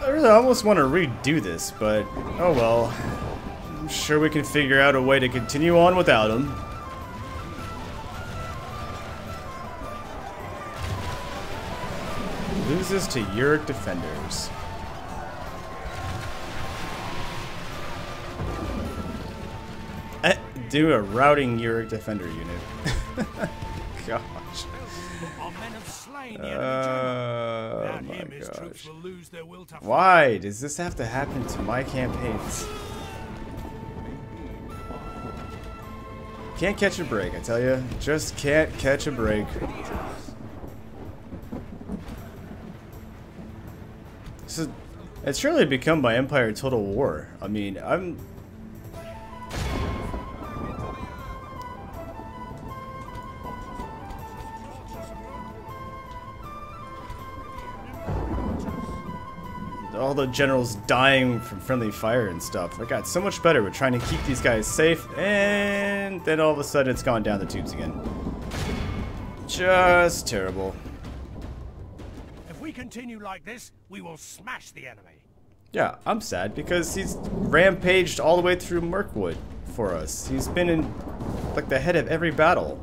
S1: I really almost want to redo this, but oh well. I'm sure we can figure out a way to continue on without him. Loses to Uric defenders. Do a routing Uric defender unit. Gosh. Oh my gosh. Why does this have to happen to my campaigns? Can't catch a break, I tell you. Just can't catch a break. It's surely become my Empire Total War. I mean, I'm... all the generals dying from friendly fire and stuff. I got so much better with trying to keep these guys safe, and then all of a sudden it's gone down the tubes again. Just terrible.
S2: If we continue like this, we will smash the enemy.
S1: Yeah, I'm sad because he's rampaged all the way through Mirkwood for us. He's been in like the head of every battle.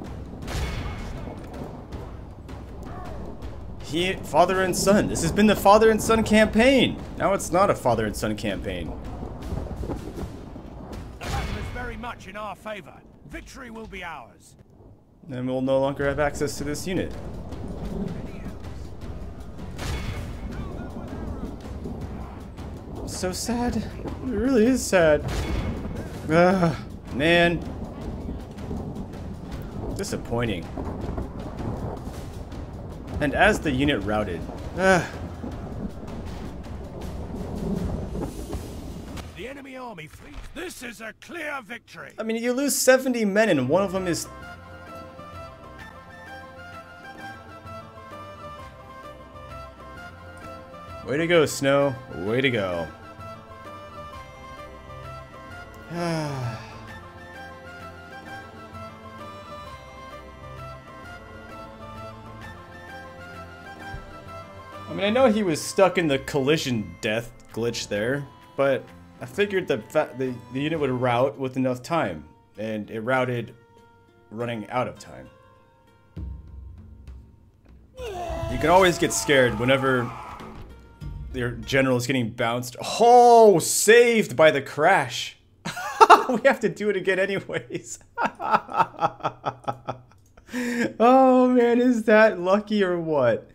S1: Father and son. This has been the father and son campaign. Now it's not a father and son campaign.
S2: The battle is very much in our favor. Victory will be ours.
S1: And we'll no longer have access to this unit. So sad. It really is sad. Ugh, man. Disappointing. And as the unit routed,
S2: the enemy army fleet. This is a clear victory.
S1: I mean, you lose 70 men and one of them is... Way to go, Snow. Way to go. I mean, I know he was stuck in the collision death glitch there, but I figured the unit would route with enough time, and it routed running out of time. You can always get scared whenever your general is getting bounced. Oh, saved by the crash. We have to do it again anyways. Oh man, is that lucky or what?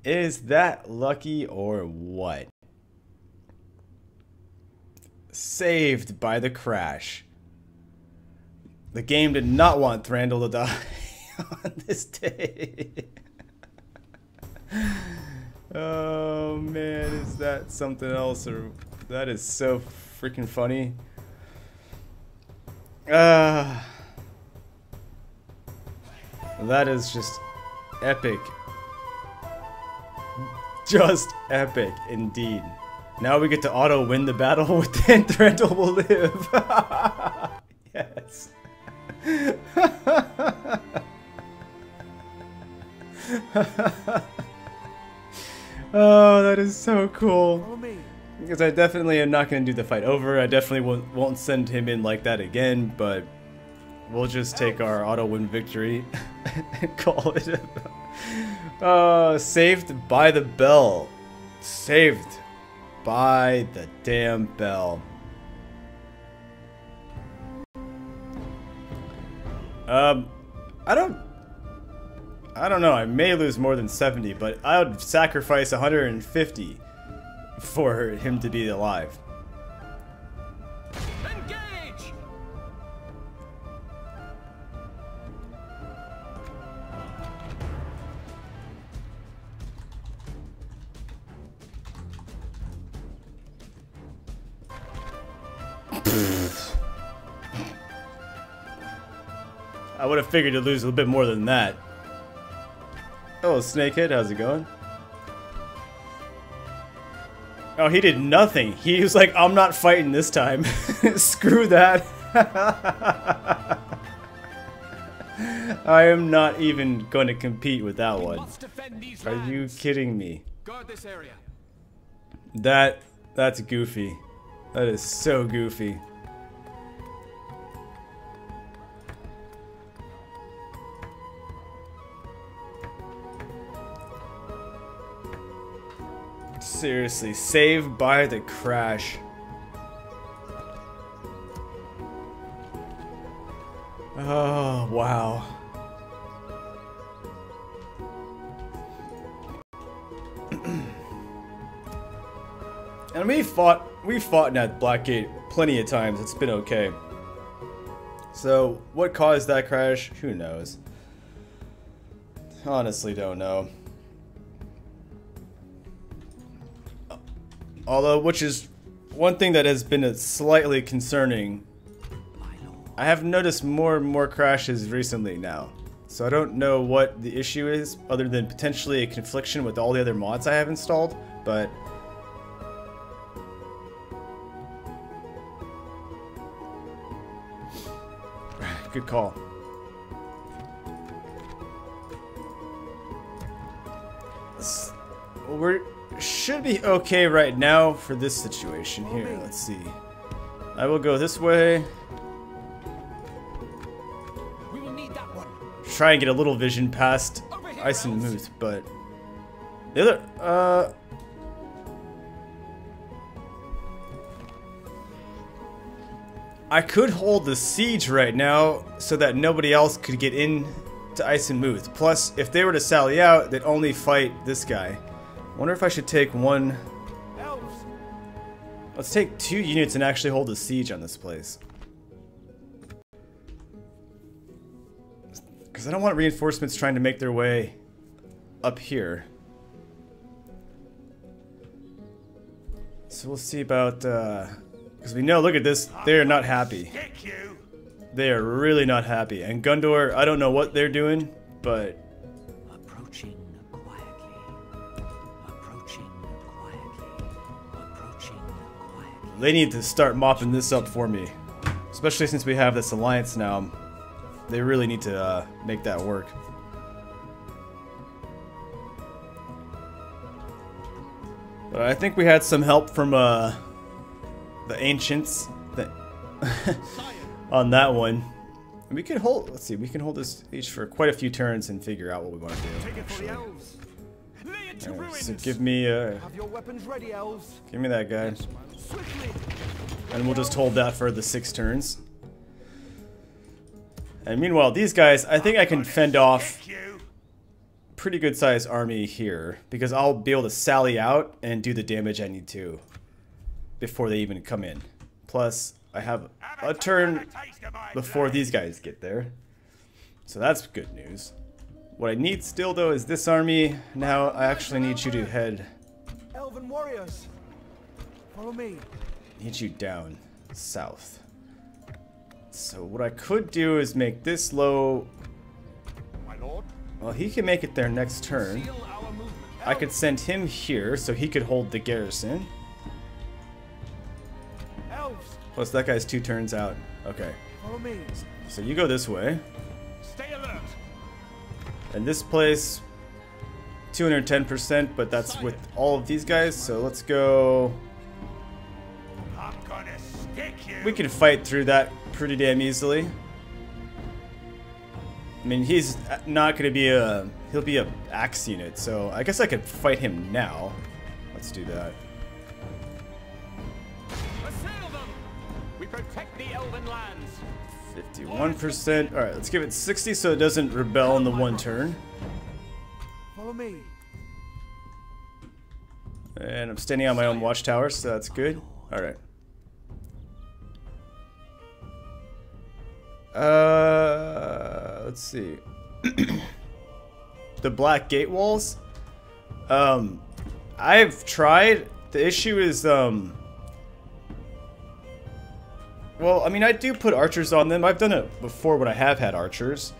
S1: Is that lucky or what? Saved by the crash. The game did not want Thranduil to die on this day. Oh man, that something else, or that is so freaking funny. That is just epic. Just epic indeed. Now we get to auto win the battle within Thranduil will live. Yes. Oh, that is so cool. Because I definitely am not going to do the fight over. I definitely won't send him in like that again, but we'll just take our auto win victory and call it. Saved by the bell. Saved by the damn bell. I don't know, I may lose more than 70, but I would sacrifice 150 for him to be alive.
S2: Engage!
S1: I would have figured to lose a little bit more than that. Oh, Snakehead, how's it going? Oh, he did nothing. He was like, I'm not fighting this time. Screw that. I am not even going to compete with that one. Are you kidding me?
S5: Guard this area.
S1: That's goofy. That is so goofy. Seriously, saved by the crash. Oh, wow. And we fought in that Blackgate plenty of times. It's been okay. So, what caused that crash? Who knows? Honestly, don't know. Although, which is one thing that has been slightly concerning. I have noticed more and more crashes recently now. So I don't know what the issue is, other than potentially a confliction with all the other mods I have installed, but... Good call. We're... should be okay right now for this situation here. Let's see. I will go this way.
S2: We will need that one.
S1: Try and get a little vision past Ice and Moose, but the other I could hold the siege right now so that nobody else could get in to Ice and Moose. Plus, if they were to sally out, they'd only fight this guy. Wonder if I should take one.
S2: Elves.
S1: Let's take 2 units and actually hold a siege on this place. Because I don't want reinforcements trying to make their way up here. So we'll see about, because we know, look at this, they're not happy. They are really not happy. And Gundor, I don't know what they're doing, but...
S3: Approaching quietly. Approaching quietly. Approaching quietly.
S1: They need to start mopping this up for me. Especially since we have this alliance now. They really need to make that work. But I think we had some help from the ancients on that one. And we can hold, let's see, we can hold this each for quite a few turns and figure out what we want to do.
S2: Take it for the elves. Lay it to ruins.
S1: So give me
S2: Have your weapons ready, elves.
S1: give me that guy.
S2: Swiftly.
S1: And we'll just hold that for the 6 turns. And meanwhile, these guys, I think I can fend off pretty good sized army here, because I'll be able to sally out and do the damage I need to before they even come in. Plus, I have a turn before these guys get there. So that's good news. What I need still, though, is this army. Now I actually need you to head
S2: Fallen warriors, follow me.
S1: Need you down south. So what I could do is make this low.
S5: My lord.
S1: Well, he can make it there next turn.
S5: Seal our movement.
S1: I could send him here so he could hold the garrison.
S2: Elves,
S1: Plus that guy's 2 turns out. Okay.
S2: follow me.
S1: So you go this way.
S5: Stay alert.
S1: And this place 210%, but that's with all of these guys, so let's go.
S2: I'm gonna stick you.
S1: We can fight through that pretty damn easily. I mean, he's not going to be he'll be a axe unit, so I guess I could fight him now. Let's do that.
S5: Assail them. We protect the elven lands.
S1: 51%. Alright, let's give it 60 so it doesn't rebel in the 1 turn.
S2: Follow me.
S1: And I'm standing on my own watchtower, so that's good. Alright. Let's see. The black gate walls. I've tried. The issue is, well, I mean, I do put archers on them. I've done it before when I have had archers.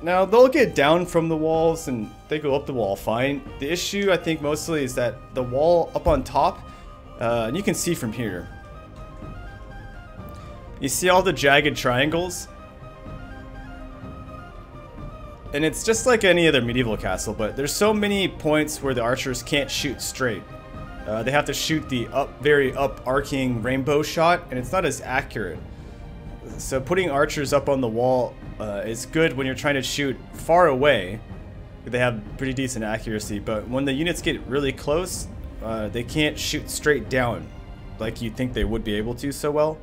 S1: Now, they'll get down from the walls and they go up the wall fine. The issue, I think, mostly is that the wall up on top, and you can see from here. You see all the jagged triangles? And it's just like any other medieval castle, but there's so many points where the archers can't shoot straight. They have to shoot the very up-arcing rainbow shot, and it's not as accurate. So putting archers up on the wall is good when you're trying to shoot far away. They have pretty decent accuracy, but when the units get really close, they can't shoot straight down like you'd think they would be able to so well.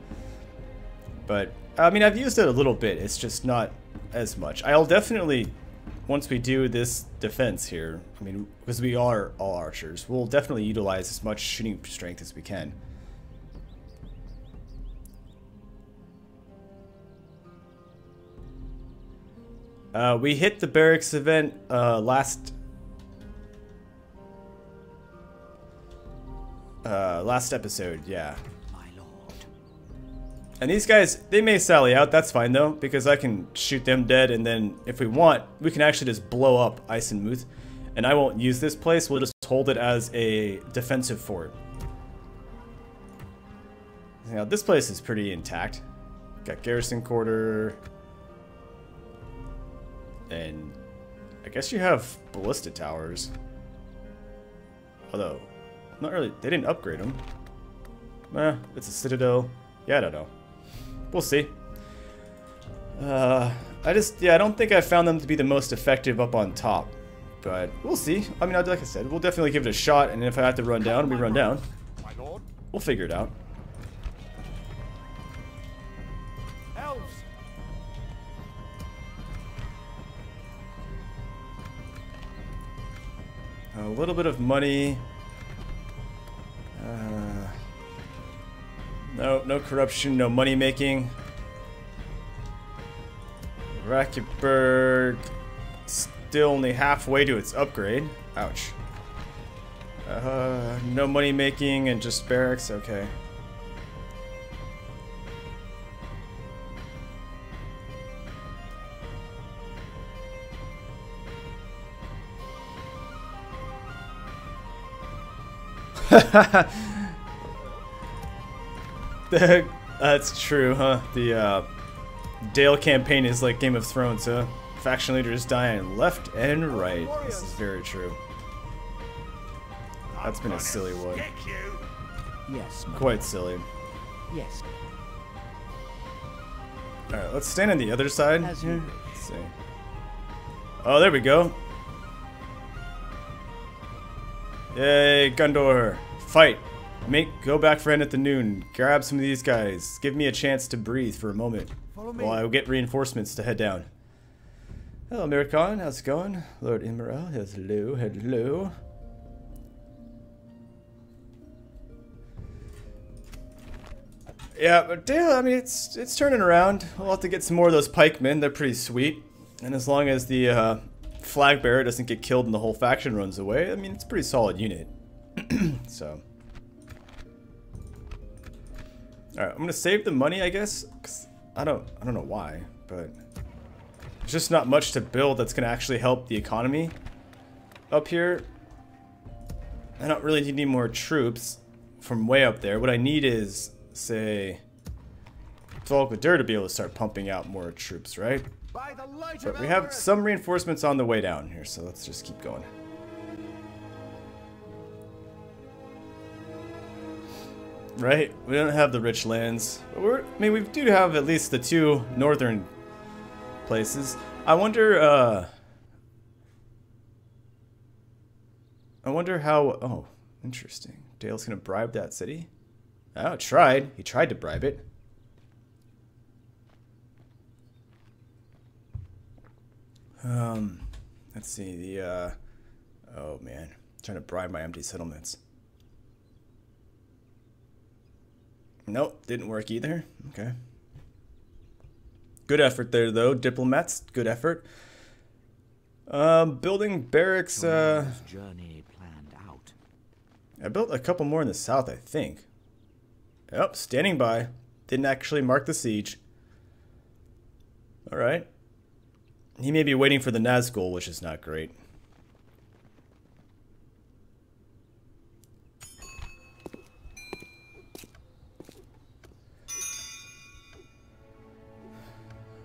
S1: But, I mean, I've used it a little bit. It's just not as much. I'll definitely, once we do this defense here, I mean, because we are all archers, we'll definitely utilize as much shooting strength as we can. We hit the barracks event last episode, yeah. And these guys, they may sally out, that's fine though, because I can shoot them dead, and then if we want, we can actually just blow up Eisenmuth, and I won't use this place, we'll just hold it as a defensive fort. Now this place is pretty intact. Got garrison quarter, and I guess you have ballista towers. Although, not really, they didn't upgrade them. It's a citadel. Yeah, I don't know. We'll see. I don't think I found them to be the most effective up on top. But we'll see. I mean, like I said, we'll definitely give it a shot, and if I have to run down, we run down.
S5: My lord.
S1: We'll figure it out.
S2: Elves,
S1: A little bit of money. No corruption, no money making. Rakeburg still only halfway to its upgrade. Ouch. No money making and just barracks. Okay. That's true, huh? The Dale campaign is like Game of Thrones, huh? Faction leaders dying left and right. This is very true. That's been a silly one.
S3: Yes, my
S1: Quite silly.
S3: yes.
S1: Alright, let's stand on the other side.
S3: As you
S1: Let's see. Oh, there we go. Yay, Gundor. Fight. Go back friend at the noon. Grab some of these guys. Give me a chance to breathe for a moment.
S2: follow me.
S1: While I will get reinforcements to head down. Hello, Mirkon. How's it going? Lord Imra. Hello, hello. Yeah, but Dale, I mean, it's turning around. We'll have to get some more of those pikemen. They're pretty sweet. And as long as the flag bearer doesn't get killed and the whole faction runs away, I mean, it's a pretty solid unit. So. Alright, I'm gonna save the money, I guess. 'Cause I don't know why, but there's just not much to build that's gonna actually help the economy up here. I don't really need any more troops from way up there. What I need is, say, Thranduil to be able to start pumping out more troops, right? But we have some reinforcements on the way down here, so let's just keep going. Right? We don't have the rich lands. But I mean, we do have at least the 2 northern places. I wonder how... Oh, interesting. Dale's gonna bribe that city? Oh, tried. He tried to bribe it. Let's see, the, oh man, trying to bribe my empty settlements. Nope, didn't work either. Okay. Good effort there, though, diplomats. Good effort. Building barracks,
S3: journey planned out.
S1: I built a couple more in the south, I think. Yep, standing by. Didn't actually mark the siege. Alright. He may be waiting for the Nazgul, which is not great.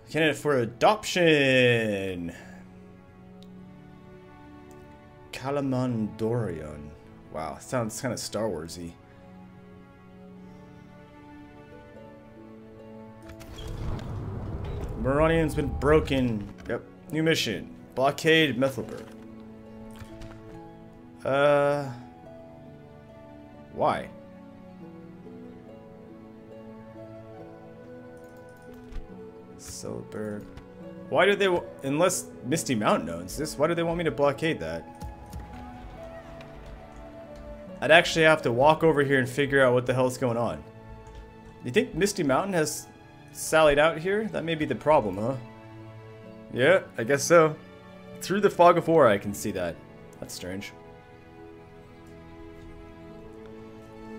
S1: Candidate for adoption! Calamandorian. Wow, sounds kind of Star Wars-y. Moronian's been broken. Yep. New mission. Blockade Methelburg. Why? Silberg. Why do they... Unless Misty Mountain owns this, why do they want me to blockade that? I'd actually have to walk over here and figure out what the hell's going on. You think Misty Mountain has sallied out here? That may be the problem, huh? Yeah, I guess so. Through the fog of war, I can see that. That's strange.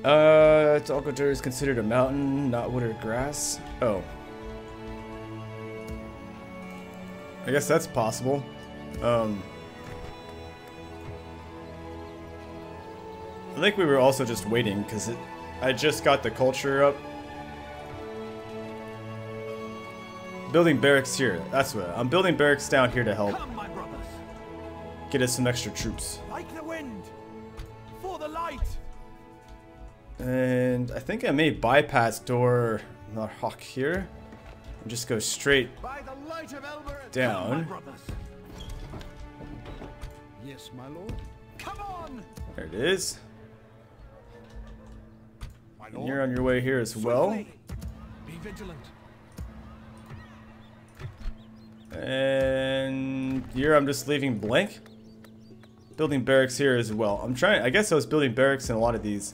S1: Talcotur is considered a mountain, not wood or grass. Oh. I guess that's possible. I think we were also just waiting because I just got the culture up. Building barracks here. That's what I'm building barracks down here to help.
S2: Come, my brothers.
S1: Get us some extra troops.
S2: Like the wind. For the light.
S1: And I think I may bypass door Narhak here. And just go straight
S2: By the light of Elbereth.
S1: down.
S2: Come, my brothers.
S3: Yes, my lord.
S2: Come on.
S1: There it is.
S2: My
S1: And you're on your way here as well.
S2: Swiftly. Be vigilant.
S1: And here I'm just leaving blank. Building barracks here as well. I guess I was building barracks in a lot of these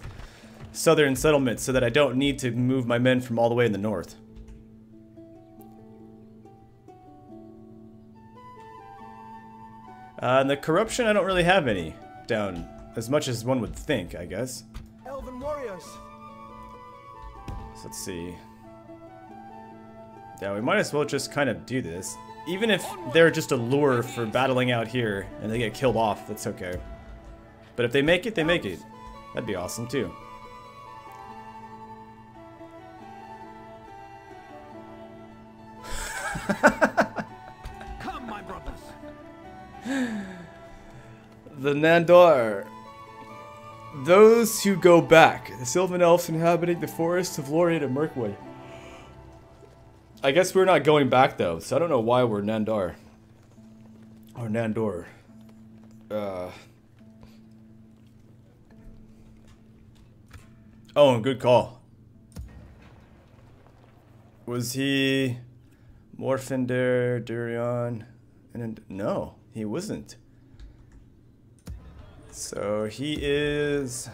S1: southern settlements so that I don't need to move my men from all the way in the north. And the corruption, I don't really have any down as much as one would think, I guess.
S2: Elven warriors.
S1: So let's see. Yeah, we might as well just kind of do this. Even if they're just a lure for battling out here and they get killed off, that's okay. But if they make it, they make it. That'd be awesome too.
S2: Come, my brothers.
S1: The Nandar. Those who go back. The Sylvan Elves inhabiting the forests of Lorien and Mirkwood. I guess we're not going back though, so I don't know why we're Nandar. Or Nandor. Oh, good call. Was he Morfinder, Durion? No, he wasn't. So he is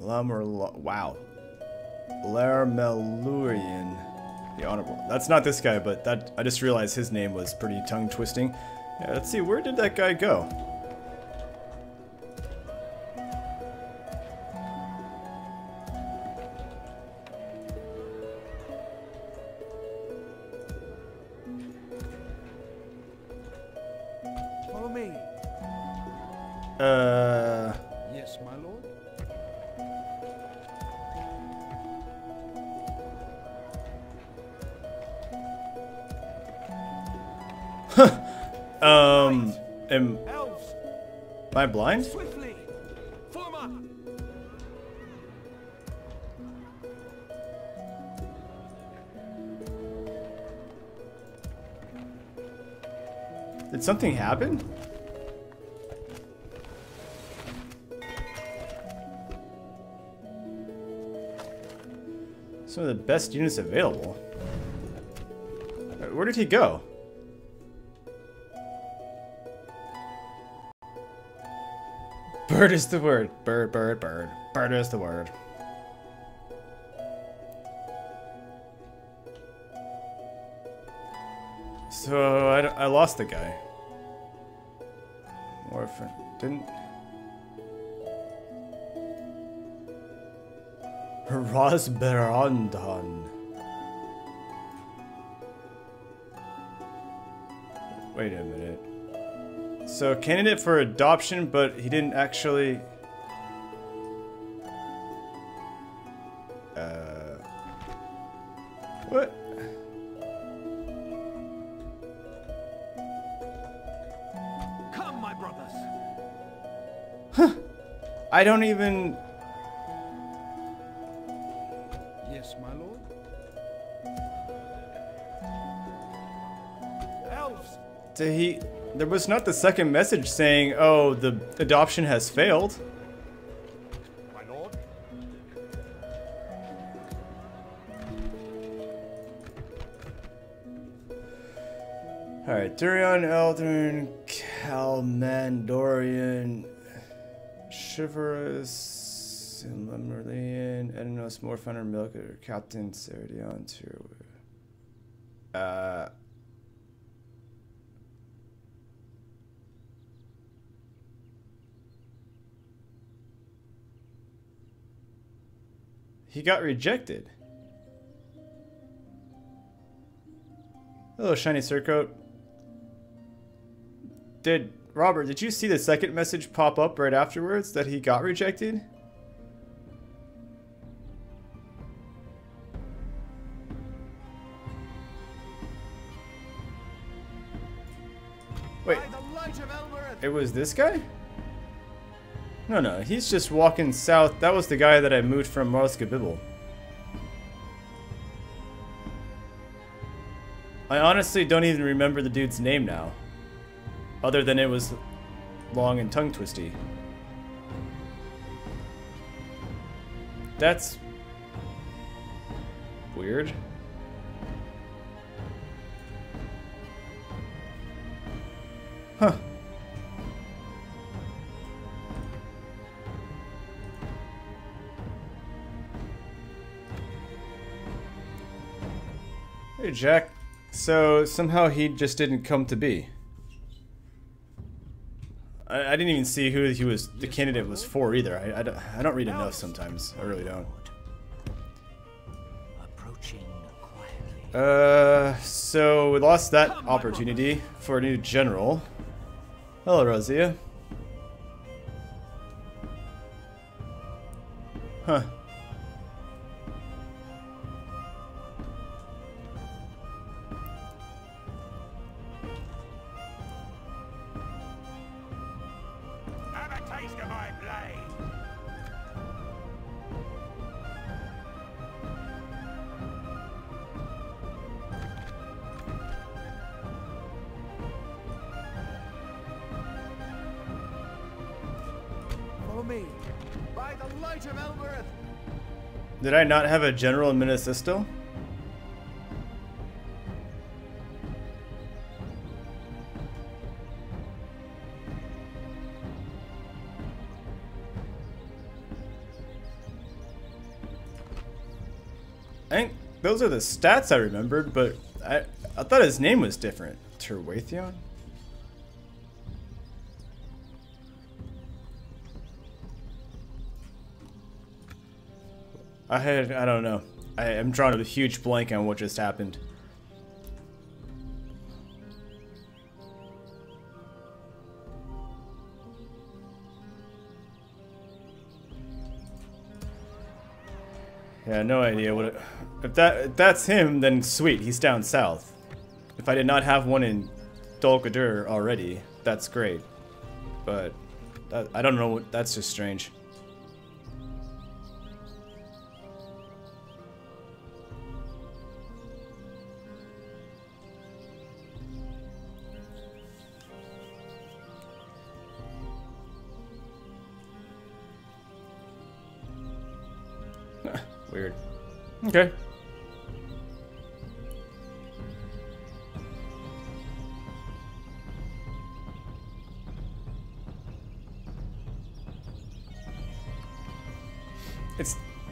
S1: Wow. Larmelurian. The Honorable. That's not this guy, but that I just realized his name was pretty tongue-twisting. Yeah, let's see, where did that guy go?
S3: Follow me. Yes, my lord.
S1: Am
S2: Elves,
S1: I blind?
S2: swiftly! Form up!
S1: Did something happen? Some of the best units available. Where did he go? Bird is the word. Bird, bird, bird. Bird is the word. So, I lost the guy. Orphan. Didn't... Rosberandon. Wait a minute. So, candidate for adoption, but he didn't actually... What?
S2: Come, my brothers!
S1: Huh. I don't even...
S3: Yes, my lord.
S2: Elves!
S1: Did he... There was not the second message saying, oh, the adoption has failed.
S5: My lord.
S1: Alright, Durian, Eldrin, Calmandorian, Chivalrous, and Lemurlian, Edenos, Morfunner, Milker, Captain, Ceridion, he got rejected. Hello, shiny surcoat. Robert, did you see the second message pop up right afterwards that he got rejected? Wait, it was this guy? No, he's just walking south. That was the guy that I moved from Marskabibble. I honestly don't even remember the dude's name now. Other than it was long and tongue-twisty. That's... weird. Huh. Hey, Jack. So, somehow he just didn't come to be. I didn't even see who he was. The candidate was for either. I don't read enough sometimes. I really don't.
S3: Approaching quietly.
S1: So we lost that opportunity for a new general. Hello, Rosia. Huh.
S2: By the light of Elbereth!
S1: Did I not have a general in Minnesista? those are the stats I remembered, but I thought his name was different. Terwathion? I don't know. I am drawing a huge blank on what just happened. Yeah, no idea what it... If that's him, then sweet, he's down south. If I did not have one in Dol Guldur already, that's great. But I don't know what... That's just strange. Weird. Okay.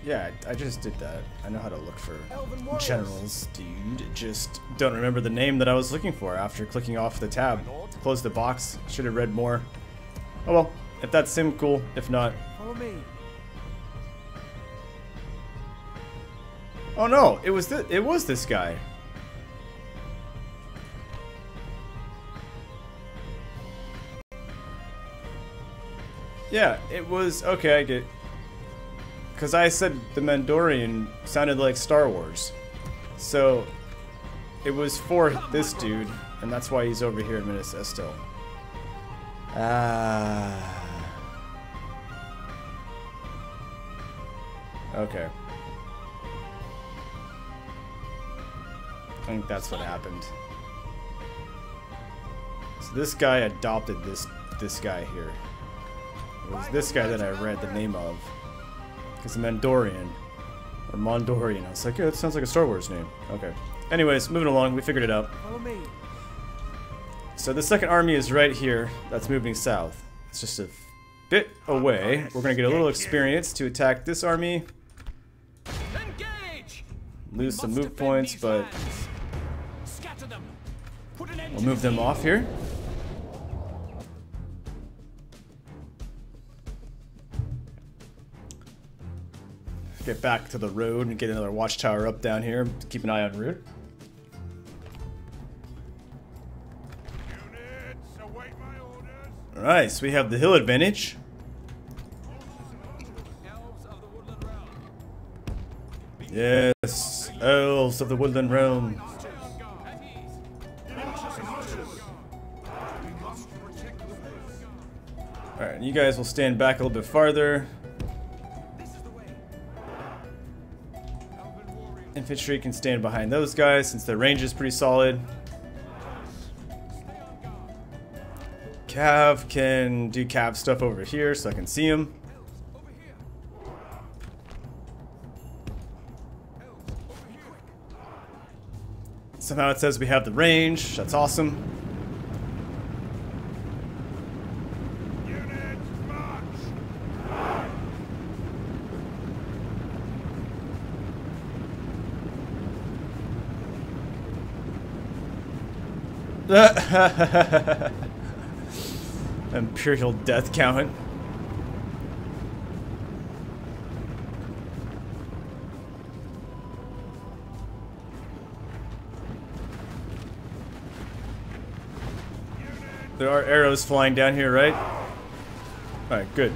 S1: Yeah, I just did that. I know how to look for generals, dude. Just don't remember the name that I was looking for after clicking off the tab. Close the box. Should have read more. Oh well. If that's him, cool. If not...
S3: Follow me.
S1: Oh no, it was this guy. Yeah, it was okay. I get, because I said the Mandalorian sounded like Star Wars, so it was for this dude, and that's why he's over here in Minas Estel. Okay. I think that's what happened. So this guy adopted this guy here. It was this guy that I read the name of. Because Mandalorian. Or Mondorian. I was like, yeah, that sounds like a Star Wars name. Okay. Anyways, moving along, we figured it out.
S3: Follow me.
S1: So the second army is right here. That's moving south. It's just a bit away. We're gonna get a little experience to attack this army. Lose some move points, but we'll move them off here. Get back to the road and get another watchtower up down here. Keep an eye on route. Alright, so we have the hill advantage. Yes, elves of the Woodland Realm. Alright, you guys will stand back a little bit farther. Infantry can stand behind those guys since their range is pretty solid. Cav can do Cav stuff over here so I can see him. Somehow it says we have the range. That's awesome. Imperial death count. There are arrows flying down here, right? Alright, good.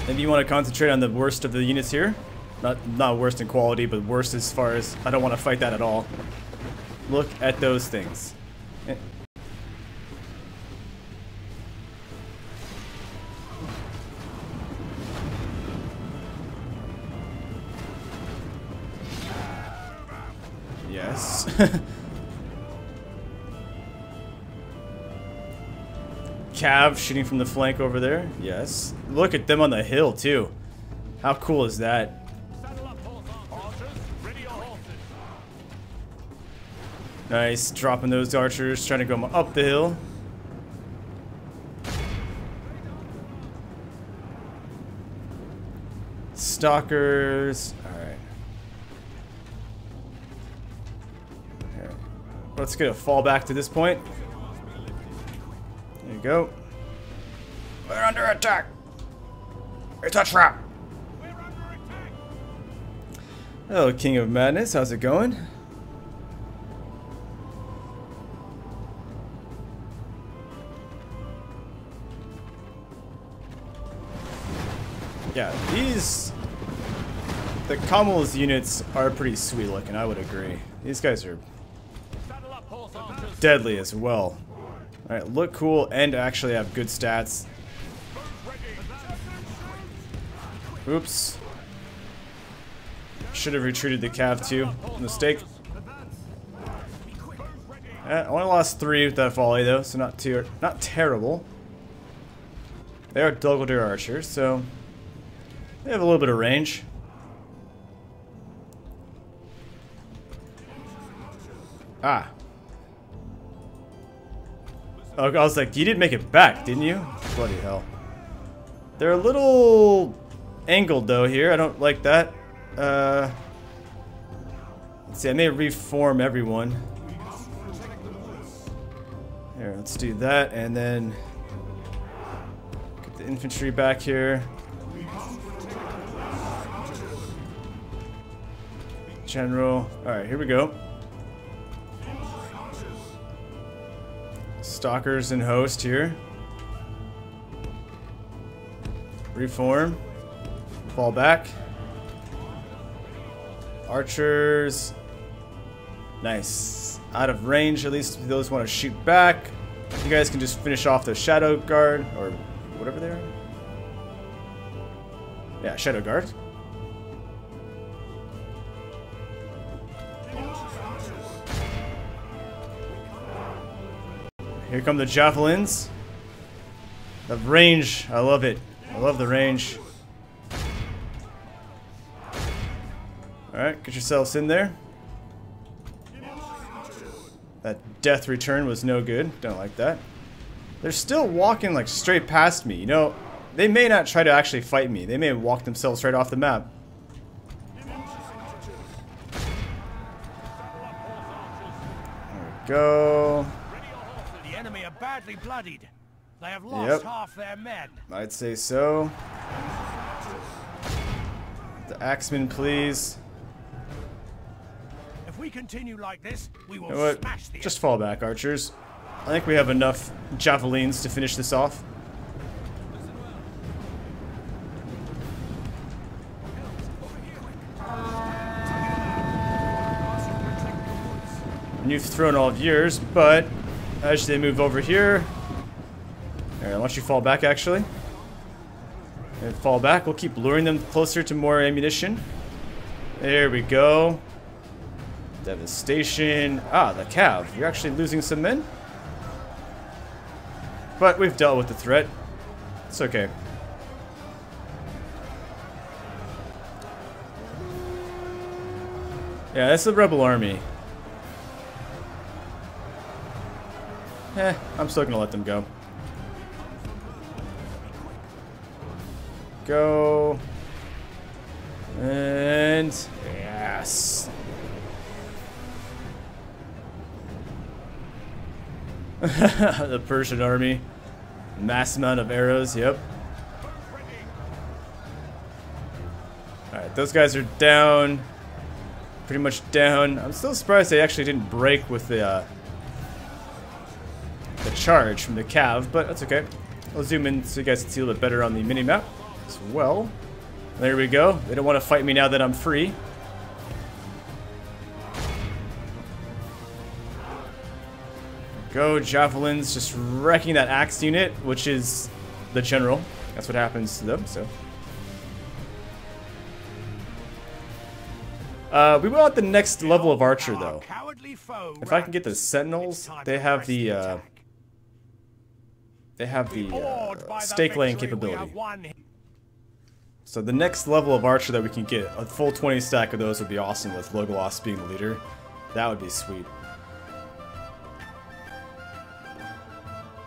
S1: Maybe you want to concentrate on the worst of the units here? Not worst in quality, but worst as far as I don't want to fight that at all. Look at those things. Yes. Cav shooting from the flank over there. Yes. Look at them on the hill too. How cool is that? Nice, dropping those archers, trying to go up the hill. Stalkers. Alright. let's get a fall back to this point. There you go. We're under attack. It's a trap. Hello, King of Madness. How's it going? Yeah, the Kamals units are pretty sweet looking, I would agree. These guys are deadly as well. Alright, look cool and actually have good stats. Oops. Should have retreated the Cav too. Mistake. I only lost 3 with that volley though, so not terrible. They are double deer archers, so they have a little bit of range. Ah. Oh, I was like, you didn't make it back, didn't you? Bloody hell. They're a little angled though here. I don't like that. Let's see, I may reform everyone. Here, let's do that and then get the infantry back here. General. Alright, here we go. Stalkers and host here. Reform. Fall back. Archers. Nice. Out of range, at least those want to shoot back. You guys can just finish off the Shadow Guard, or whatever they are. Yeah, Shadow Guard. Here come the javelins. The range, I love it. I love the range. Alright, get yourselves in there. That death return was no good. Don't like that. They're still walking like straight past me. You know, they may not try to actually fight me. They may walk themselves right off the map. There we go.
S2: The enemy are badly bloodied. They have lost half their men.
S1: I'd say so. The axemen, please.
S2: If we continue like this, we will
S1: You know what?
S2: smash the
S1: Just fall back, archers. I think we have enough javelins to finish this off. And you've thrown all of yours, but as they move over here, why don't you fall back actually? And fall back. We'll keep luring them closer to more ammunition. There we go. Devastation. Ah, the Cav. You're actually losing some men. But we've dealt with the threat. It's okay. Yeah, that's the rebel army. I'm still gonna let them go. Go. And yes. The Persian army. Mass amount of arrows, yep. Alright, those guys are down. Pretty much down. I'm still surprised they actually didn't break with the charge from the Cav, but that's okay. I'll zoom in so you guys can see a little bit better on the mini-map as well. There we go. They don't want to fight me now that I'm free. Go, javelins, just wrecking that axe unit, which is the general. That's what happens to them, so. We want the next level of archer, though. If I can get the sentinels, they have the stake laying capability. So the next level of archer that we can get, a full 20 stack of those would be awesome with Logalos being the leader. That would be sweet.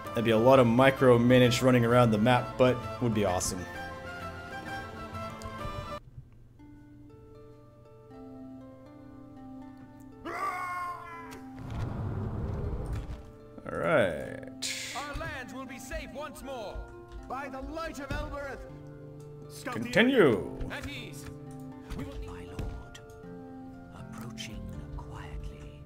S1: That'd be a lot of micromanage running around the map, but would be awesome. Alright.
S5: Our lands will be safe once more.
S4: By the light of Elbereth.
S1: Continue.
S5: At ease.
S3: My lord, approaching quietly.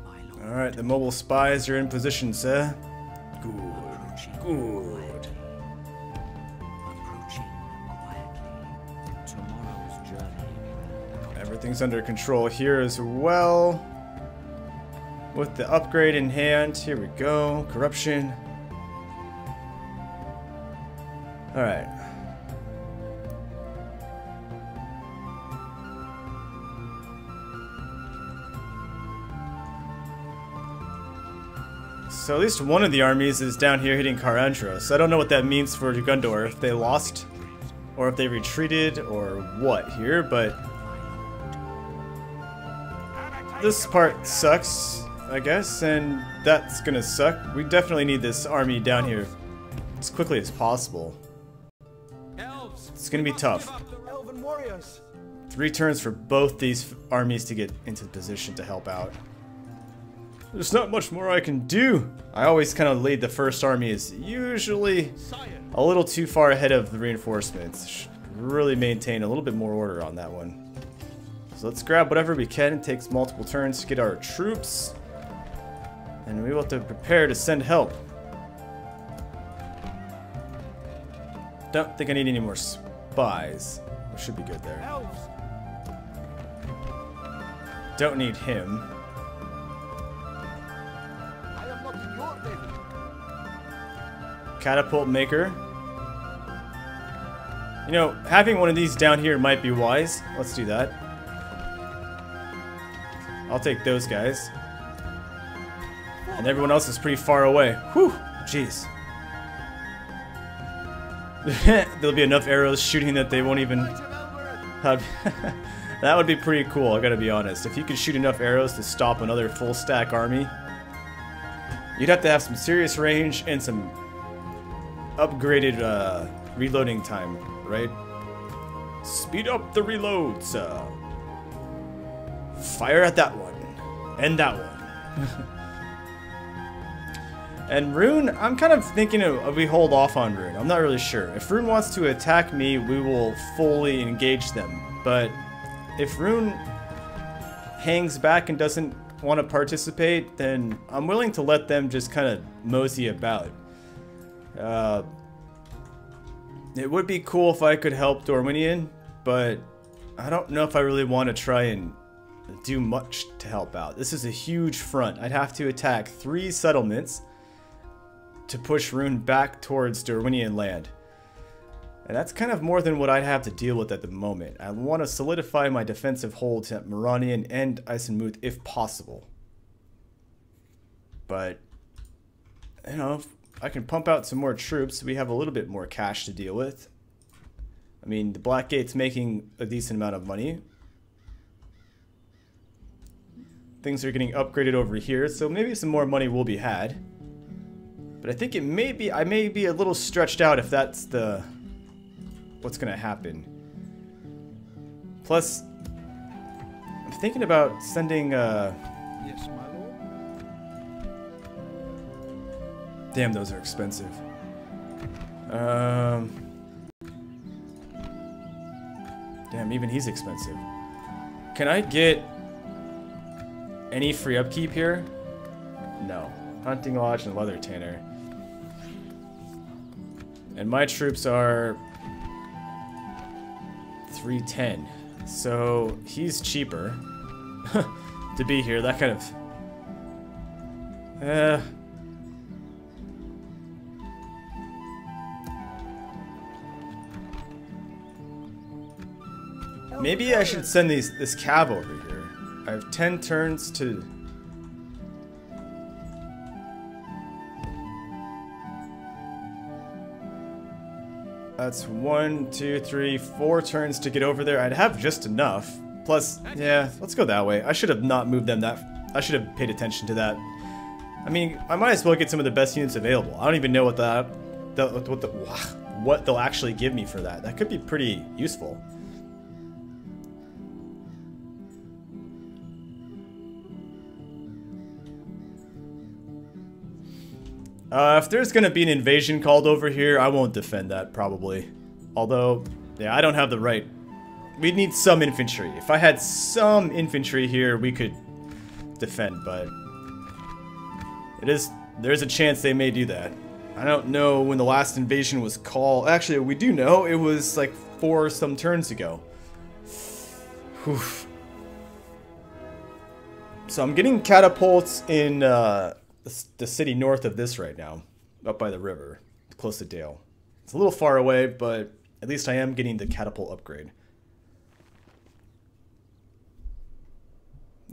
S3: My lord,
S1: Alright, the mobile spies are in position, sir. Good.
S3: approaching
S1: Good.
S3: approaching quietly. Tomorrow's journey.
S1: Everything's under control here as well. With the upgrade in hand, here we go. Corruption. Alright. So at least one of the armies is down here hitting Karantros. I don't know what that means for Gundor, if they lost, or if they retreated, or what here, but this part sucks, I guess, and that's gonna suck. We definitely need this army down here as quickly as possible.
S5: Elves.
S1: It's gonna be tough.
S4: Elven warriors.
S1: 3 turns for both these armies to get into position to help out. There's not much more I can do. I always kind of lead the first army is usually a little too far ahead of the reinforcements. Should really maintain a little bit more order on that one. So let's grab whatever we can. It takes multiple turns to get our troops. And we will have to prepare to send help. Don't think I need any more spies. We should be good there.
S4: Elves.
S1: Don't need him.
S4: I am not in your navy.
S1: Catapult maker. You know, having one of these down here might be wise. Let's do that. I'll take those guys. And everyone else is pretty far away. Whew! Jeez. There'll be enough arrows shooting that they won't even have... That would be pretty cool, I gotta be honest. If you could shoot enough arrows to stop another full stack army, you'd have to have some serious range and some upgraded reloading time, right? Speed up the reloads. Fire at that one. And that one. And Rune, I'm kind of thinking we hold off on Rune. I'm not really sure. If Rune wants to attack me, we will fully engage them. But if Rune hangs back and doesn't want to participate, then I'm willing to let them just kind of mosey about. It would be cool if I could help Dorwinion, but I don't know if I really want to try and do much to help out. This is a huge front. I'd have to attack 3 settlements to push Rune back towards Dorwinion land. And that's kind of more than what I'd have to deal with at the moment. I want to solidify my defensive holds at Moranion and Eisenmuth if possible. But, you know, if I can pump out some more troops, we have a little bit more cash to deal with. I mean, the Blackgate's making a decent amount of money. Things are getting upgraded over here, so maybe some more money will be had. But I think I may be a little stretched out if that's what's gonna happen. Plus, I'm thinking about sending
S3: Yes, my lord.
S1: damn, those are expensive. Damn, even he's expensive. Can I get any free upkeep here? No. Hunting Lodge and Leather Tanner. And my troops are 310. So he's cheaper to be here. That kind of... Maybe I should send this cav over here. I have 10 turns to... That's 1, 2, 3, 4 turns to get over there. I'd have just enough. Plus, yeah, let's go that way. I should have not moved them that... I should have paid attention to that. I mean, I might as well get some of the best units available. I don't even know what what they'll actually give me for that. That could be pretty useful. If there's gonna be an invasion called over here, I won't defend that, probably. Although, yeah, I don't have the right. We'd need some infantry. If I had some infantry here, we could defend, but there's a chance they may do that. I don't know when the last invasion was called. Actually, we do know it was like 4 some turns ago. Whew. So I'm getting catapults in the city north of this right now, up by the river, close to Dale. It's a little far away, but at least I am getting the catapult upgrade.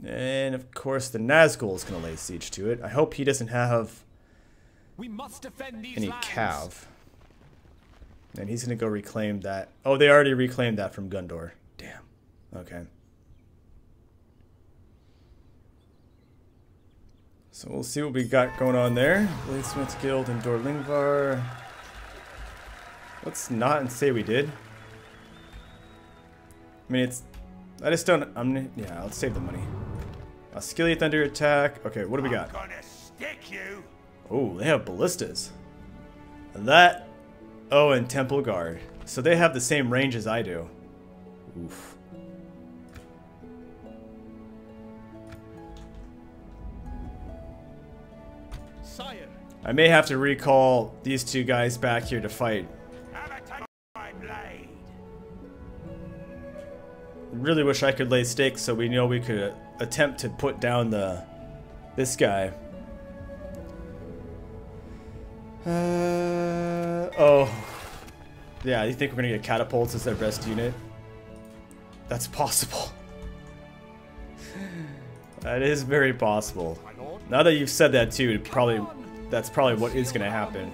S1: And of course the Nazgul is going to lay siege to it. I hope he doesn't have
S5: We must defend these
S1: any
S5: lands.
S1: cav. And he's going to go reclaim that. Oh, they already reclaimed that from Gundor. Damn. Okay. So we'll see what we got going on there. Bladesmith's Guild and Dorlingvar. Let's not say we did. I mean, it's... I just don't... yeah, let's save the money. Skilly Thunder attack. Okay, what do we got?
S2: I'm gonna stick you.
S1: Oh, they have ballistas. That... Oh, and Temple Guard. So they have the same range as I do. Oof.
S4: Sire.
S1: I may have to recall these 2 guys back here to fight.
S2: Have a take my blade.
S1: Really wish I could lay stakes so we know we could attempt to put down this guy. Oh. Yeah, you think we're gonna get catapults as their best unit? That's possible. That is very possible. Now that you've said that too, that's probably what is gonna happen.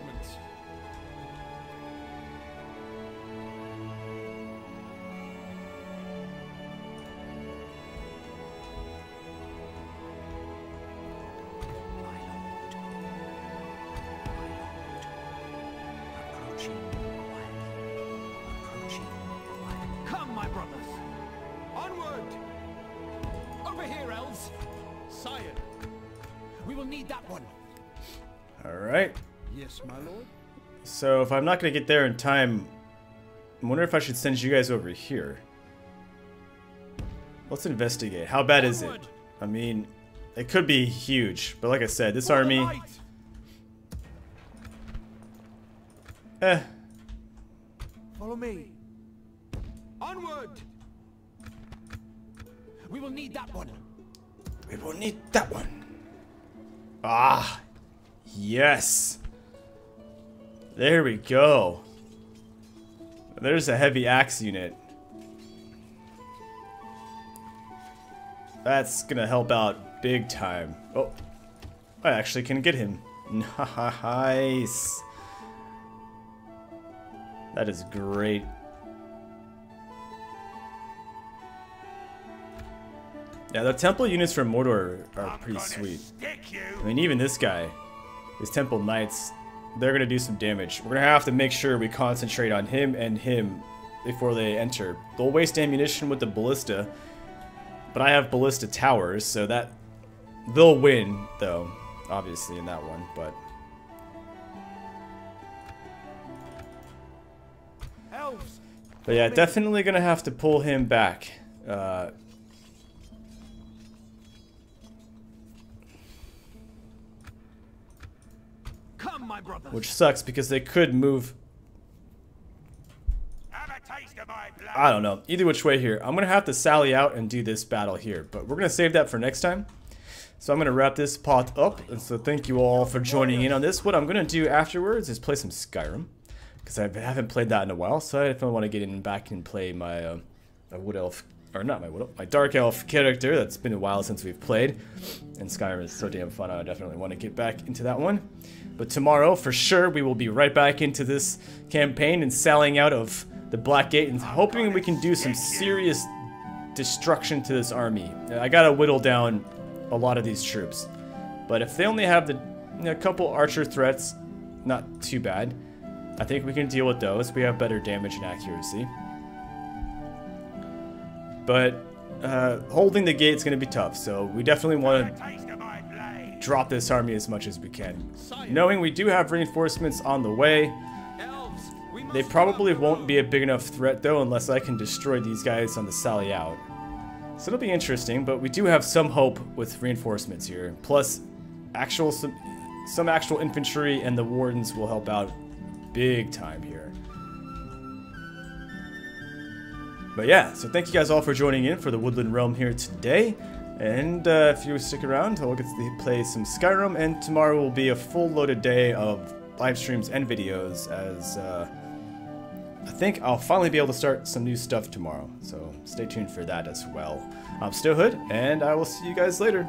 S5: Come, my brothers. Onward. Over here, elves.
S4: Sire.
S5: We will need that one.
S1: Alright.
S4: Yes, my lord.
S1: So if I'm not gonna get there in time, I wonder if I should send you guys over here. Let's investigate. How bad is it? I mean, it could be huge, but like I said, this army...
S4: Follow me.
S5: Onward. We will need that one.
S1: We will need that one. Ah, yes. There we go. There's a heavy axe unit. That's gonna help out big time. Oh, I actually can get him. Nice. That is great. Yeah, the temple units from Mordor are pretty sweet. I mean, even this guy, his temple knights, they're gonna do some damage. We're gonna have to make sure we concentrate on him and him before they enter. They'll waste ammunition with the ballista, but I have ballista towers, so that they'll win, though, obviously in that one. But yeah, definitely gonna have to pull him back.
S5: Come, my brothers.
S1: Which sucks because they could move.
S2: Have a taste of my blood.
S1: I don't know. Either which way here. I'm going to have to sally out and do this battle here. But we're going to save that for next time. So I'm going to wrap this pot up. And so thank you all for joining in on this. What I'm going to do afterwards is play some Skyrim. Because I haven't played that in a while. So I definitely want to get in back and play my Wood Elf. Or not my Wood Elf. My Dark Elf character. That's been a while since we've played. And Skyrim is so damn fun. I definitely want to get back into that one. But tomorrow, for sure, we will be right back into this campaign and selling out of the Black Gate and hoping we can do some serious destruction to this army. I gotta whittle down a lot of these troops. But if they only have a couple archer threats, not too bad. I think we can deal with those. We have better damage and accuracy. But holding the gate is going to be tough, so we definitely want to drop this army as much as we can.
S4: Sire.
S1: Knowing we do have reinforcements on the way,
S5: Elves, we must
S1: they probably won't be a big enough threat though unless I can destroy these guys on the sally out. So it'll be interesting, but we do have some hope with reinforcements here. Plus, some actual infantry and the wardens will help out big time here. But yeah, so thank you guys all for joining in for the Woodland Realm here today. And if you stick around, I'll get to play some Skyrim, and tomorrow will be a full loaded day of live streams and videos, as I think I'll finally be able to start some new stuff tomorrow. So stay tuned for that as well. I'm Snowhood, and I will see you guys later.